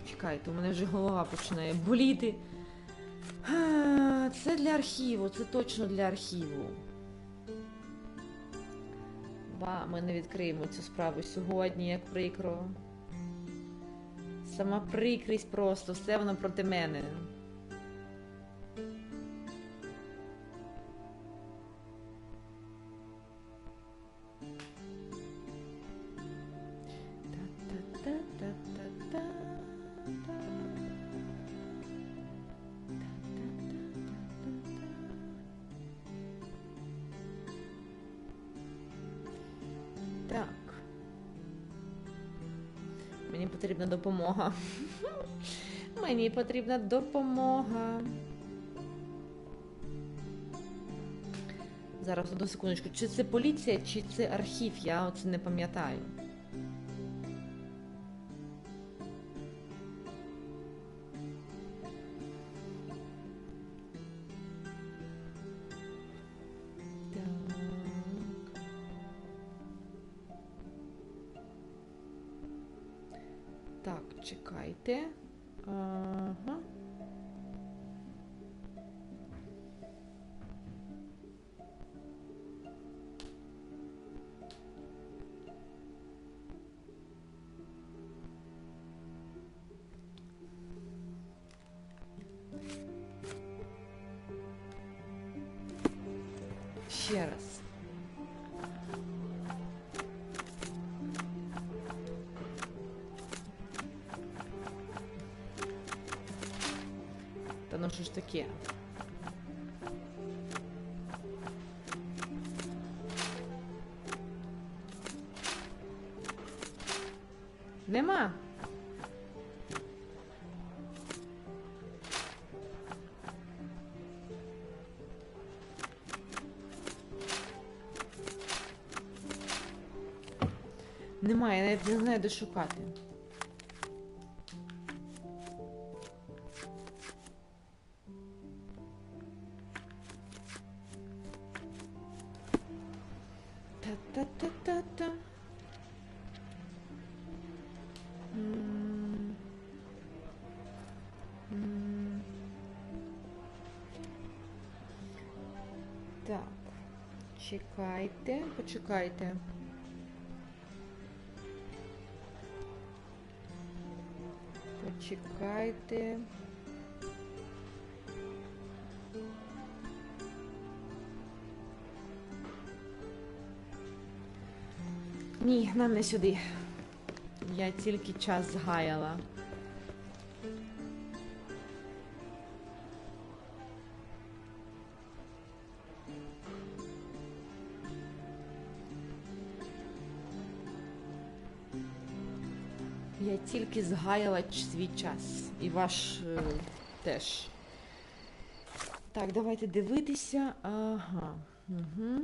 Speaker 1: Чекайте, у мене вже голова починає боліти. Це для архіву, це точно для архіву. Ба, ми не відкриємо цю справу сьогодні, як прикро. Сама прикрість просто, все воно проти мене. Так. Мені потрібна допомога. Мені потрібна допомога. Зараз, одну секундочку. Чи це поліція, чи це архів? Я оце не пам'ятаю. Так, чекайте. Ага. Ще раз. Та ну що ж таке? Нема. Немає, я навіть не знаю, де шукати. Та-та-та-та-та. Так. Чекайте, почекайте. Почекайте. Ні, нам не сюди. Я тільки час згаяла. Я тільки згаяла свій час. І ваш теж. Так, давайте дивитися. Ага. Угу.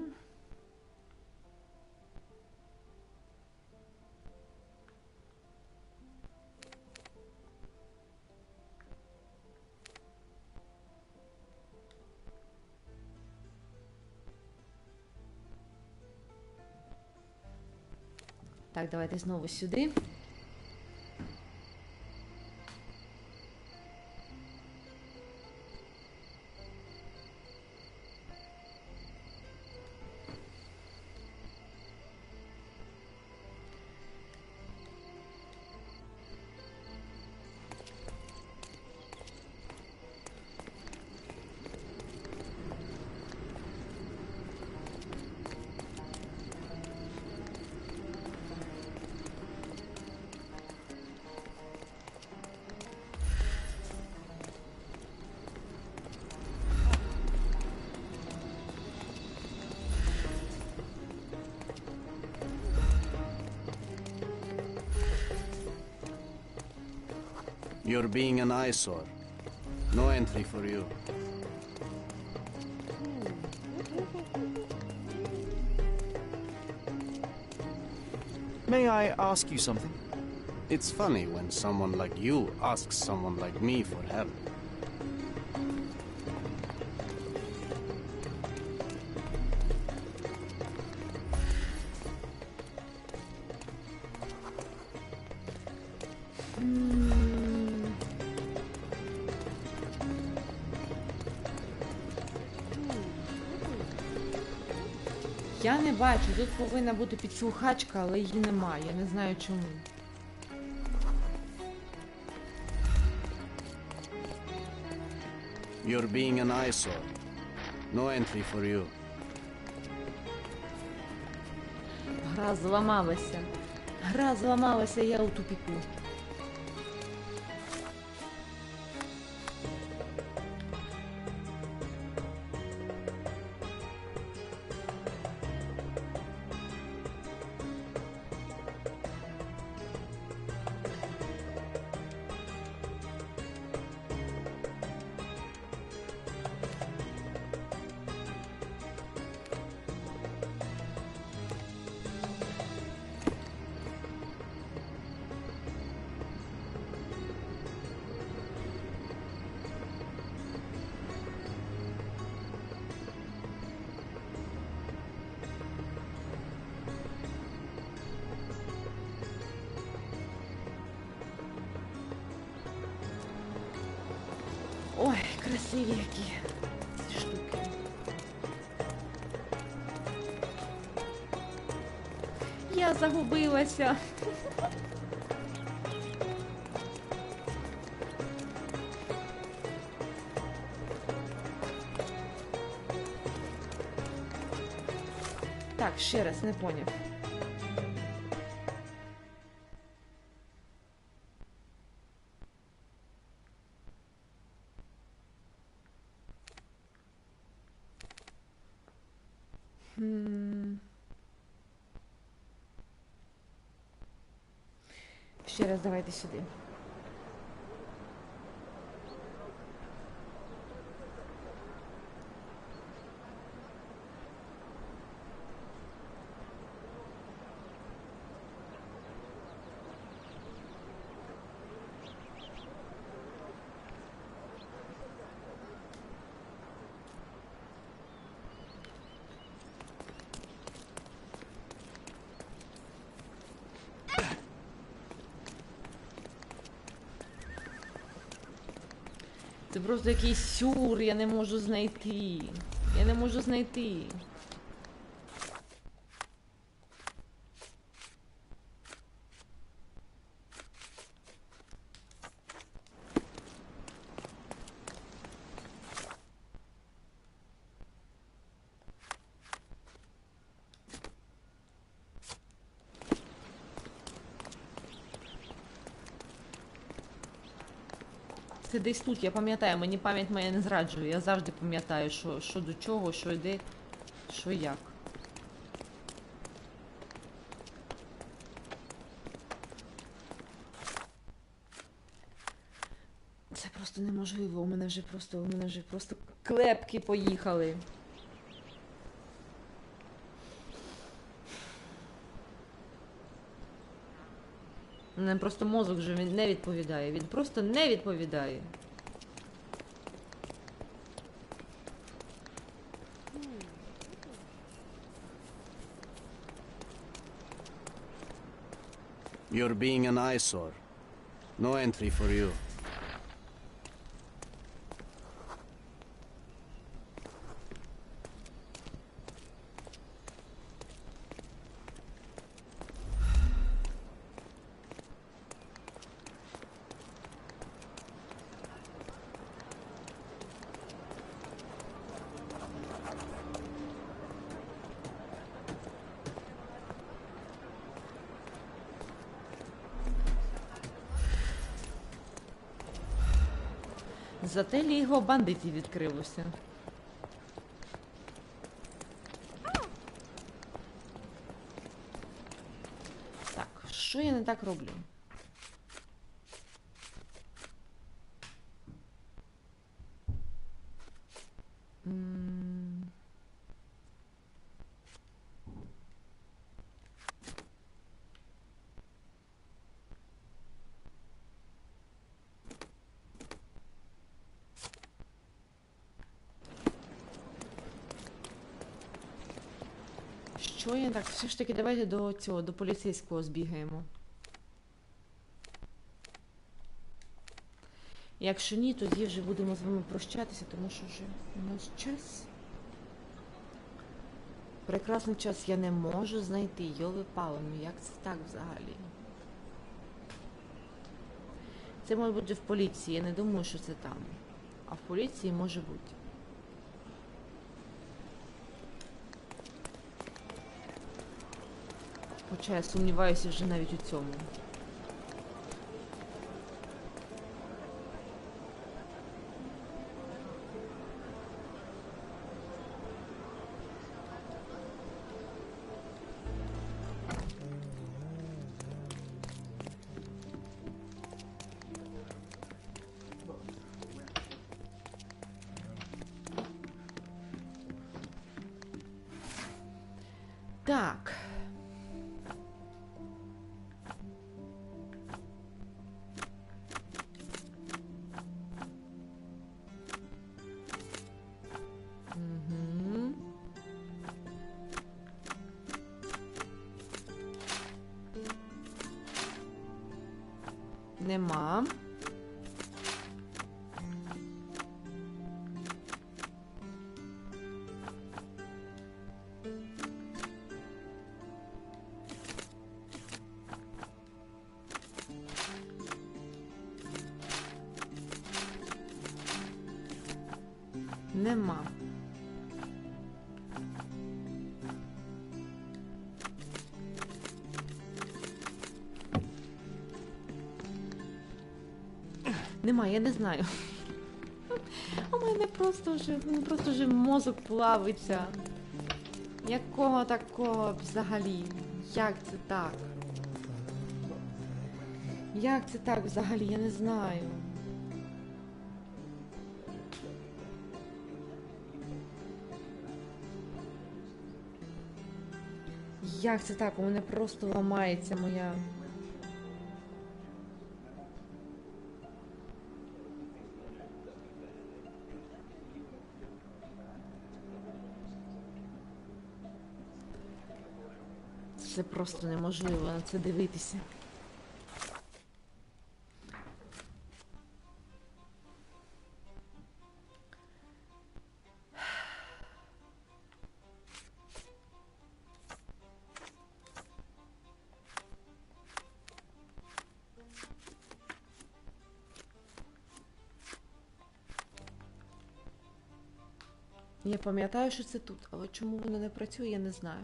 Speaker 1: Так, давайте знову сюди.
Speaker 3: You're being an eyesore. No entry for you.
Speaker 2: May I ask you something?
Speaker 3: It's funny when someone like you asks someone like me for help.
Speaker 1: Я не бачу, тут повинна бути підслухачка, але її немає, я не знаю чому.
Speaker 3: You're being an eyesore. No entry for you.
Speaker 1: Гра зламалася. Гра зламалася, я у тупіку. Красиві які ці штуки. Я загубилася. Так, ще раз, не поняв. Ще раз давайте сюди. Це просто якийсь сюр, я не можу знайти. Я не можу знайти. Це десь тут, я пам'ятаю, мені пам'ять моя не зраджує. Я завжди пам'ятаю, що до чого, що йде, що як. Це просто неможливо, у мене вже просто клепки поїхали. У мене просто мозок вже не відповідає. Він просто не відповідає.
Speaker 3: You're being an eyesore. No entry for you.
Speaker 1: Зате лігво бандитів відкрилося. Так, що я не так роблю? Що я так? Все ж таки, давайте до поліцейського збігаємо. Якщо ні, тоді вже будемо з вами прощатися, тому що вже у нас час. Прекрасний час я не можу знайти. Йоли-пали, ну як це так взагалі? Це може бути в поліції, я не думаю, що це там. А в поліції може бути. Хоча я сумніваюся вже навіть у цьому. Так. Нема. Нема. Нема, я не знаю. У мене просто вже мозок плавиться. Якого такого взагалі? Як це так? Як це так взагалі? Я не знаю. Як це так? У мене просто ламається моя... Це просто неможливо на це дивитися. Я пам'ятаю, що це тут, але чому воно не працює, я не знаю.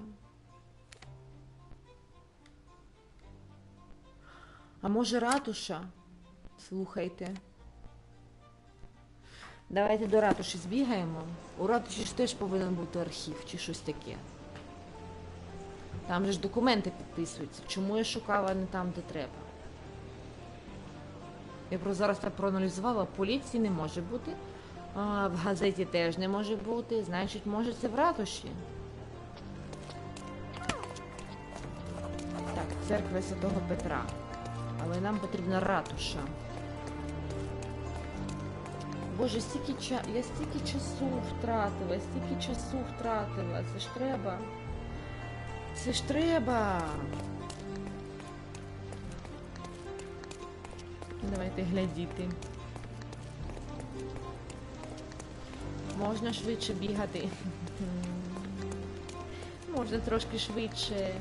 Speaker 1: А може ратуша? Слухайте. Давайте до ратуші збігаємо. У ратуші ж теж повинен бути архів чи щось таке. Там же ж документи підписуються. Чому я шукала не там, де треба? Я просто зараз так проаналізувала. Поліції не може бути. В газеті теж не може бути. Значить, може це в ратуші. Так, церква Святого Петра. Але нам потрібна ратуша. Боже, я стільки часу втратила. Це ж треба. Це ж треба. Давайте глядіти. Можна швидше бігати. Можна трошки швидше.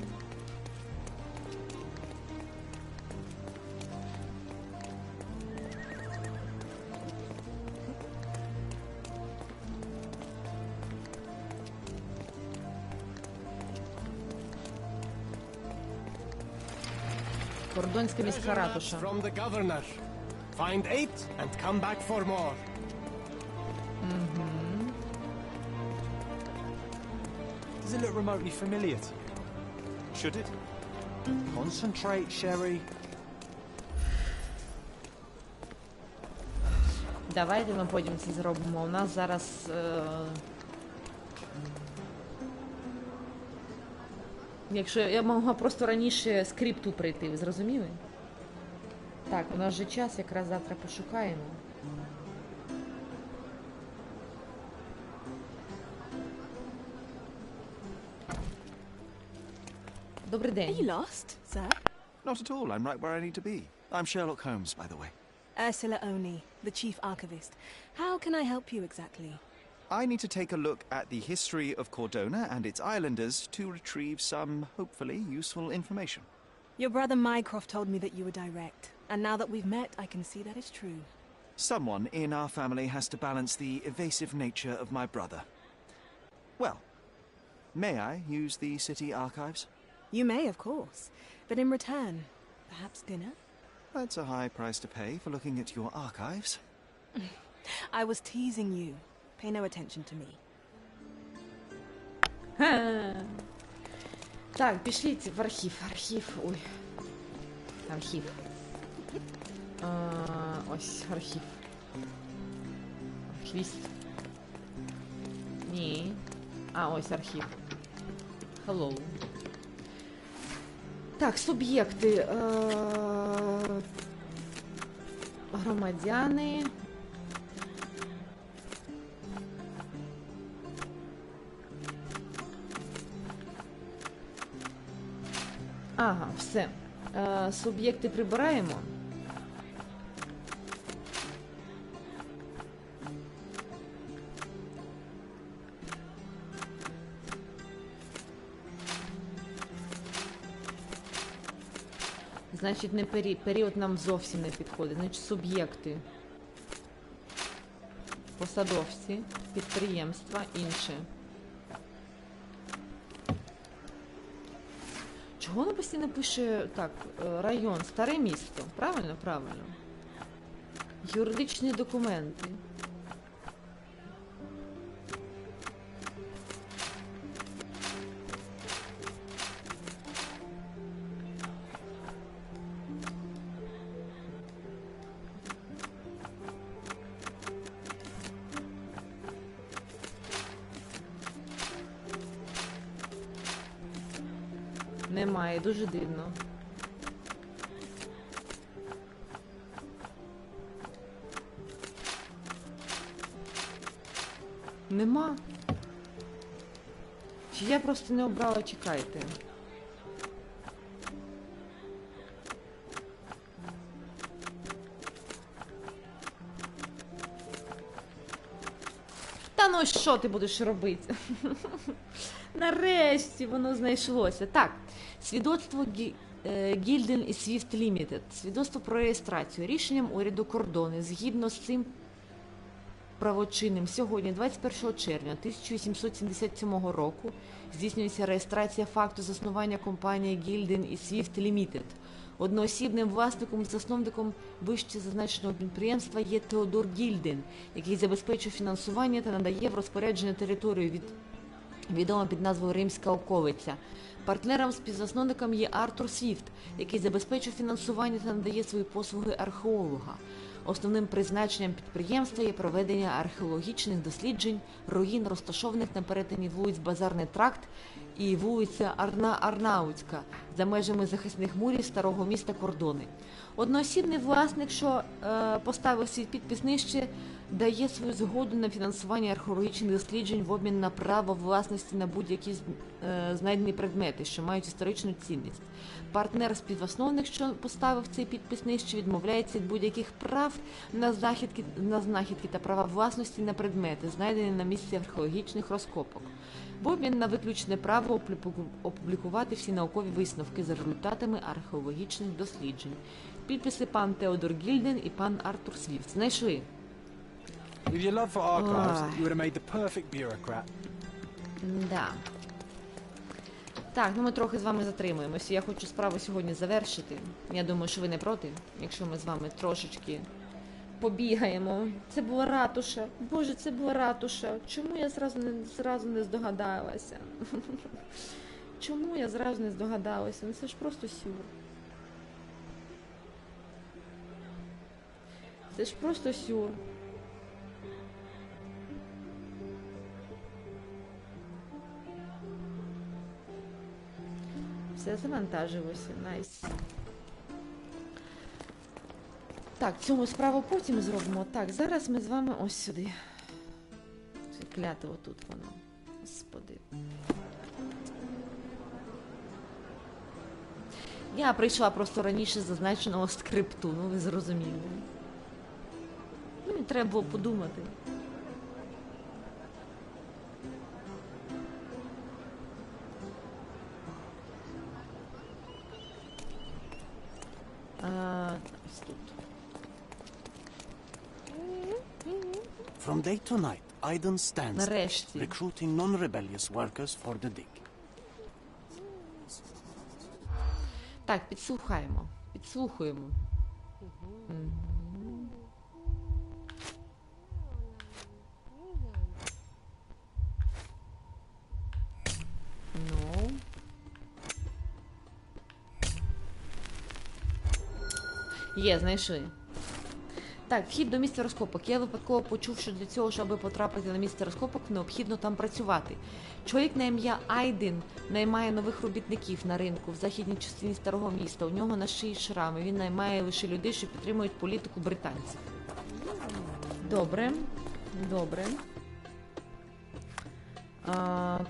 Speaker 1: Кордонська міська ратуша.
Speaker 3: From the governor. Find 8 and come back for more.
Speaker 11: Does it look remotely familiar to you?
Speaker 14: Should it?
Speaker 11: Concentrate, Sherry.
Speaker 1: Давайте ми потім це зробимо. У нас зараз... Якщо я могла просто раніше з крипту прийти, ви зрозуміли? Так, у нас же час, якраз завтра пошукаємо. Добрий день.
Speaker 6: Are you lost, sir?
Speaker 2: Not at all. I'm right where I need to be. I'm Sherlock Holmes, by the way.
Speaker 6: Ursula Oni, the chief archivist. How can I help you exactly?
Speaker 2: I need to take a look at the history of Cordona and its islanders to retrieve some, hopefully, useful information.
Speaker 6: Your brother Mycroft told me that you were direct, and now that we've met, I can see that is true.
Speaker 2: Someone in our family has to balance the evasive nature of my brother. Well, may I use the city archives?
Speaker 6: You may, of course, but in return, perhaps dinner?
Speaker 2: That's a high price to pay for looking at your archives.
Speaker 6: I was teasing you. Pay no attention to me.
Speaker 1: Так, пішліть в архів. Ой. Архів. Ось архів. Архівіст. Ні. Ось архів. Hello. Так, суб'єкти. Громадяни. Ага, все. Суб'єкти прибираємо. Значить, не період нам зовсім не підходить. Значить, суб'єкти. Посадовці, підприємства, інше. Чого воно постійно пише так, район, старе місто? Правильно? Правильно. Юридичні документи. Немає, дуже дивно. Нема. Чи я просто не обрала, чекайте. Та ну що ти будеш робити? Нарешті воно знайшлося. Так, свідоцтво Гільден і Свіфт Лімітед. Свідоцтво про реєстрацію. Рішенням уряду кордони. Згідно з цим правочинним сьогодні, 21 червня 1877 року, здійснюється реєстрація факту заснування компанії Гільден і Свіфт Лімітед. Одноосібним власником і засновником вище зазначеного підприємства є Теодор Гільден, який забезпечує фінансування та надає в розпорядження територію відома під назвою Римська Оковиця. Партнером-співзасновником є Артур Свіфт, який забезпечує фінансування та надає свої послуги археолога. Основним призначенням підприємства є проведення археологічних досліджень, руїн, розташованих на перетині вулиць Базарний тракт і вулиця Арнаутська за межами захисних мурів старого міста Кордони. Одноосібний власник, що поставив свій підпис нижче, дає свою згоду на фінансування археологічних досліджень в обмін на право власності на будь-які знайдені предмети, що мають історичну цінність. Партнер-співзасновник, що поставив цей підпис нижче, відмовляється від будь-яких прав на знахідки та права власності на предмети, знайдені на місці археологічних розкопок. В обмін на виключне право опублікувати всі наукові висновки за результатами археологічних досліджень. Підписи пан Теодор Гільден і пан Артур Свіфт. Знайшли?
Speaker 11: With your love for archives, you would have made the perfect bureaucrat.
Speaker 1: Да. Так, ну ми трохи з вами затримуємося. Я хочу справу сьогодні завершити. Я думаю, що ви не проти, якщо ми з вами трошечки побігаємо. Це була ратуша. Боже, це була ратуша. Чому я зразу не здогадалася? Чому я зразу не здогадалася? Ну це ж просто сюр. Це ж просто сюр. Все завантажилося, найс. Так, цьому справу потім зробимо. Так, зараз ми з вами ось сюди. Кляте отут воно. Господи. Я прийшла просто раніше зазначеного скрипту, ну ви зрозуміли. Ну, мені треба було подумати.
Speaker 3: From day to night, Aiden stands recruiting non-rebellious workers for the dig.
Speaker 1: Так, підслухаємо. Підслухуємо. Ну. Є, знайшли. Так, вхід до місця розкопок. Я випадково почув, що для цього, щоб потрапити на місце розкопок, необхідно там працювати. Чоловік на ім'я Айден наймає нових робітників на ринку в західній частині старого міста. У нього на шиї шрами. Він наймає лише людей, що підтримують політику британців. Добре. Добре.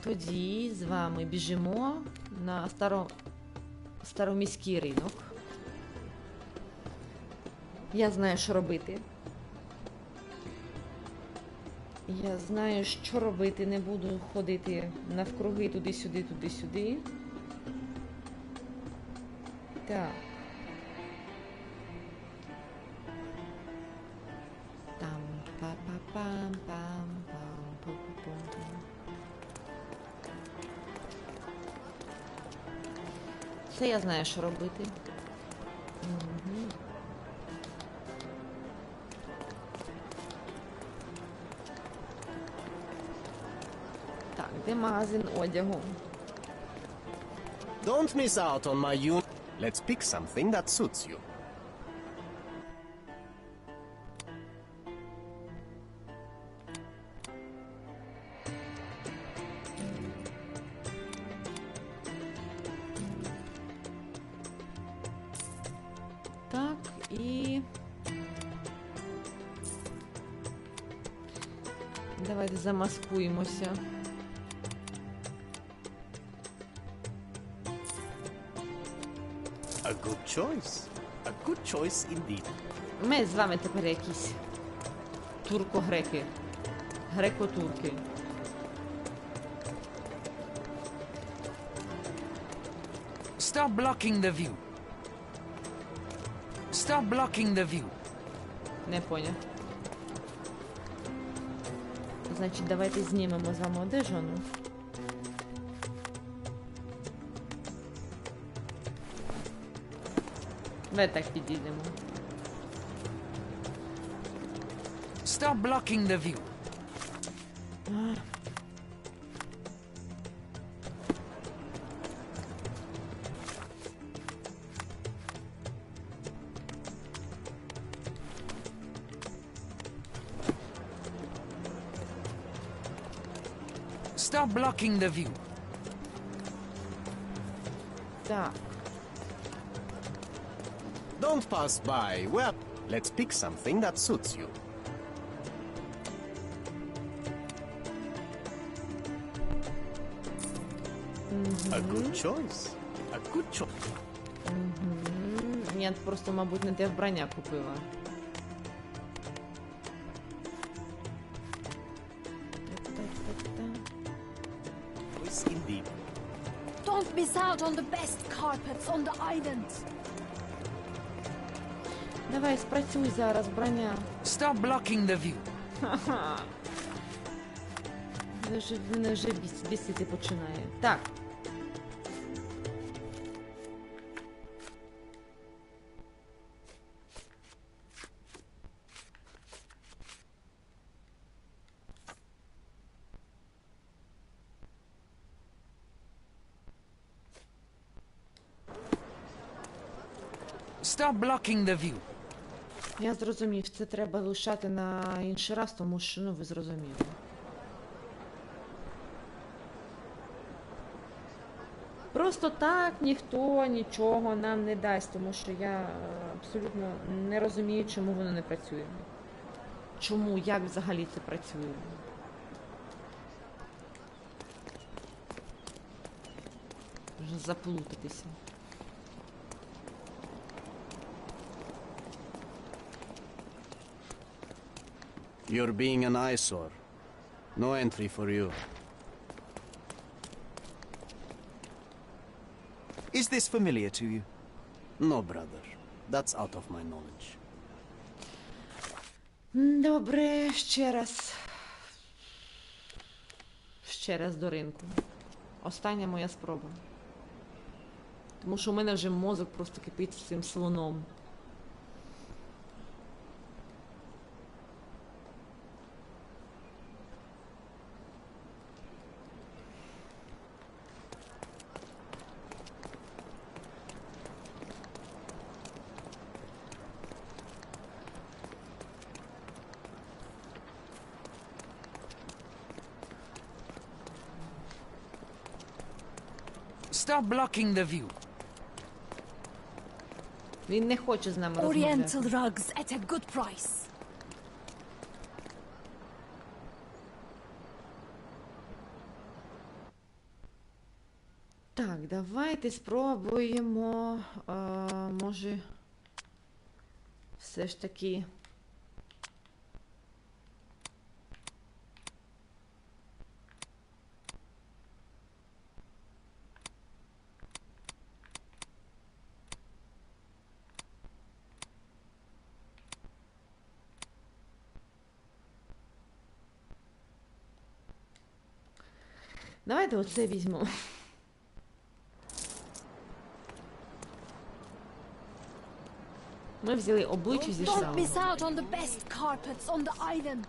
Speaker 1: Тоді з вами біжимо на староміський ринок. Я знаю, що робити. Я знаю, що робити. Не буду ходити навкруги туди-сюди, туди-сюди. Так. Там, Це я знаю, що робити. Угу. Так, де магазин одягу?
Speaker 3: Don't miss out on my unit. Let's pick something that suits you.
Speaker 1: Так, і... Давайте замаскуємося.
Speaker 3: A good choice. A good choice indeed.
Speaker 1: Ми з вами тепер якісь турко-греки. Греко-турки.
Speaker 15: Stop blocking the view. Stop blocking the view.
Speaker 1: Не поняв. Значить, давайте знімемо з вами одежу. Давай так підійдемо.
Speaker 15: Stop blocking the view. Stop blocking the view.
Speaker 1: Так.
Speaker 3: Don't pass by. Well, let's pick something that suits you. A good choice. A good choice.
Speaker 1: Я просто, мабуть, не те вбрання купила.
Speaker 3: Indeed.
Speaker 6: Don't miss out on the best carpets on the island.
Speaker 1: Давай, спрацюй зараз, броня.
Speaker 15: Stop blocking the view.
Speaker 1: Ха-ха. Мене вже бісити починає. Так.
Speaker 15: Stop blocking the view.
Speaker 1: Я зрозумів, це треба лишати на інший раз, тому що, ну, ви зрозуміли. Просто так ніхто нічого нам не дасть, тому що я абсолютно не розумію, чому воно не працює. Чому, як взагалі це працює. Можна заплутатися.
Speaker 3: You're being an eyesore. No entry for you.
Speaker 2: Is this familiar to you?
Speaker 3: No, brother. That's out of my knowledge.
Speaker 1: Добре, ще раз. Ще раз до ринку. Остання моя спроба. Тому що у мене вже мозок просто кипить з цим слоном.
Speaker 15: Stop blocking the view.
Speaker 1: Він не хоче з нами розмовляти.
Speaker 6: Oriental rugs at a good price.
Speaker 1: Так, давайте спробуємо, може, все ж таки... Давайте оце візьму. Ми взяли обличчя зі
Speaker 6: Don't
Speaker 1: шрамом.
Speaker 6: miss out on the best carpets on the island.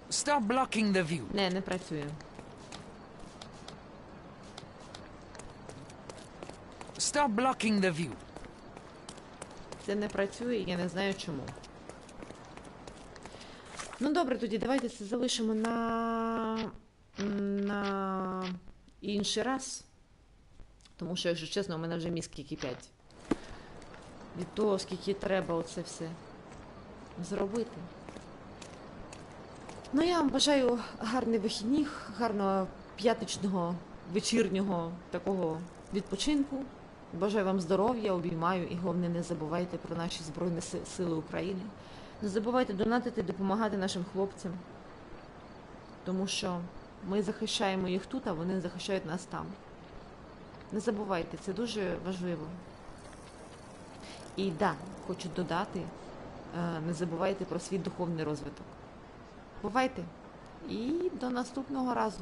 Speaker 15: Stop blocking the view.
Speaker 1: Не працює.
Speaker 15: Stop blocking the view.
Speaker 1: Це не працює, я не знаю чому. Ну добре, тоді давайте це залишимо на інший раз. Тому що, якщо чесно, у мене вже мізки кипять. Від того, скільки треба оце все зробити. Ну, я вам бажаю гарних вихідних, гарного п'ятничного, вечірнього такого відпочинку. Бажаю вам здоров'я, обіймаю і, головне, не забувайте про наші Збройні Сили України. Не забувайте донатити, допомагати нашим хлопцям. Тому що ми захищаємо їх тут, а вони захищають нас там. Не забувайте, це дуже важливо. І да, хочу додати, не забувайте про свій духовний розвиток. Бувайте! І до наступного разу!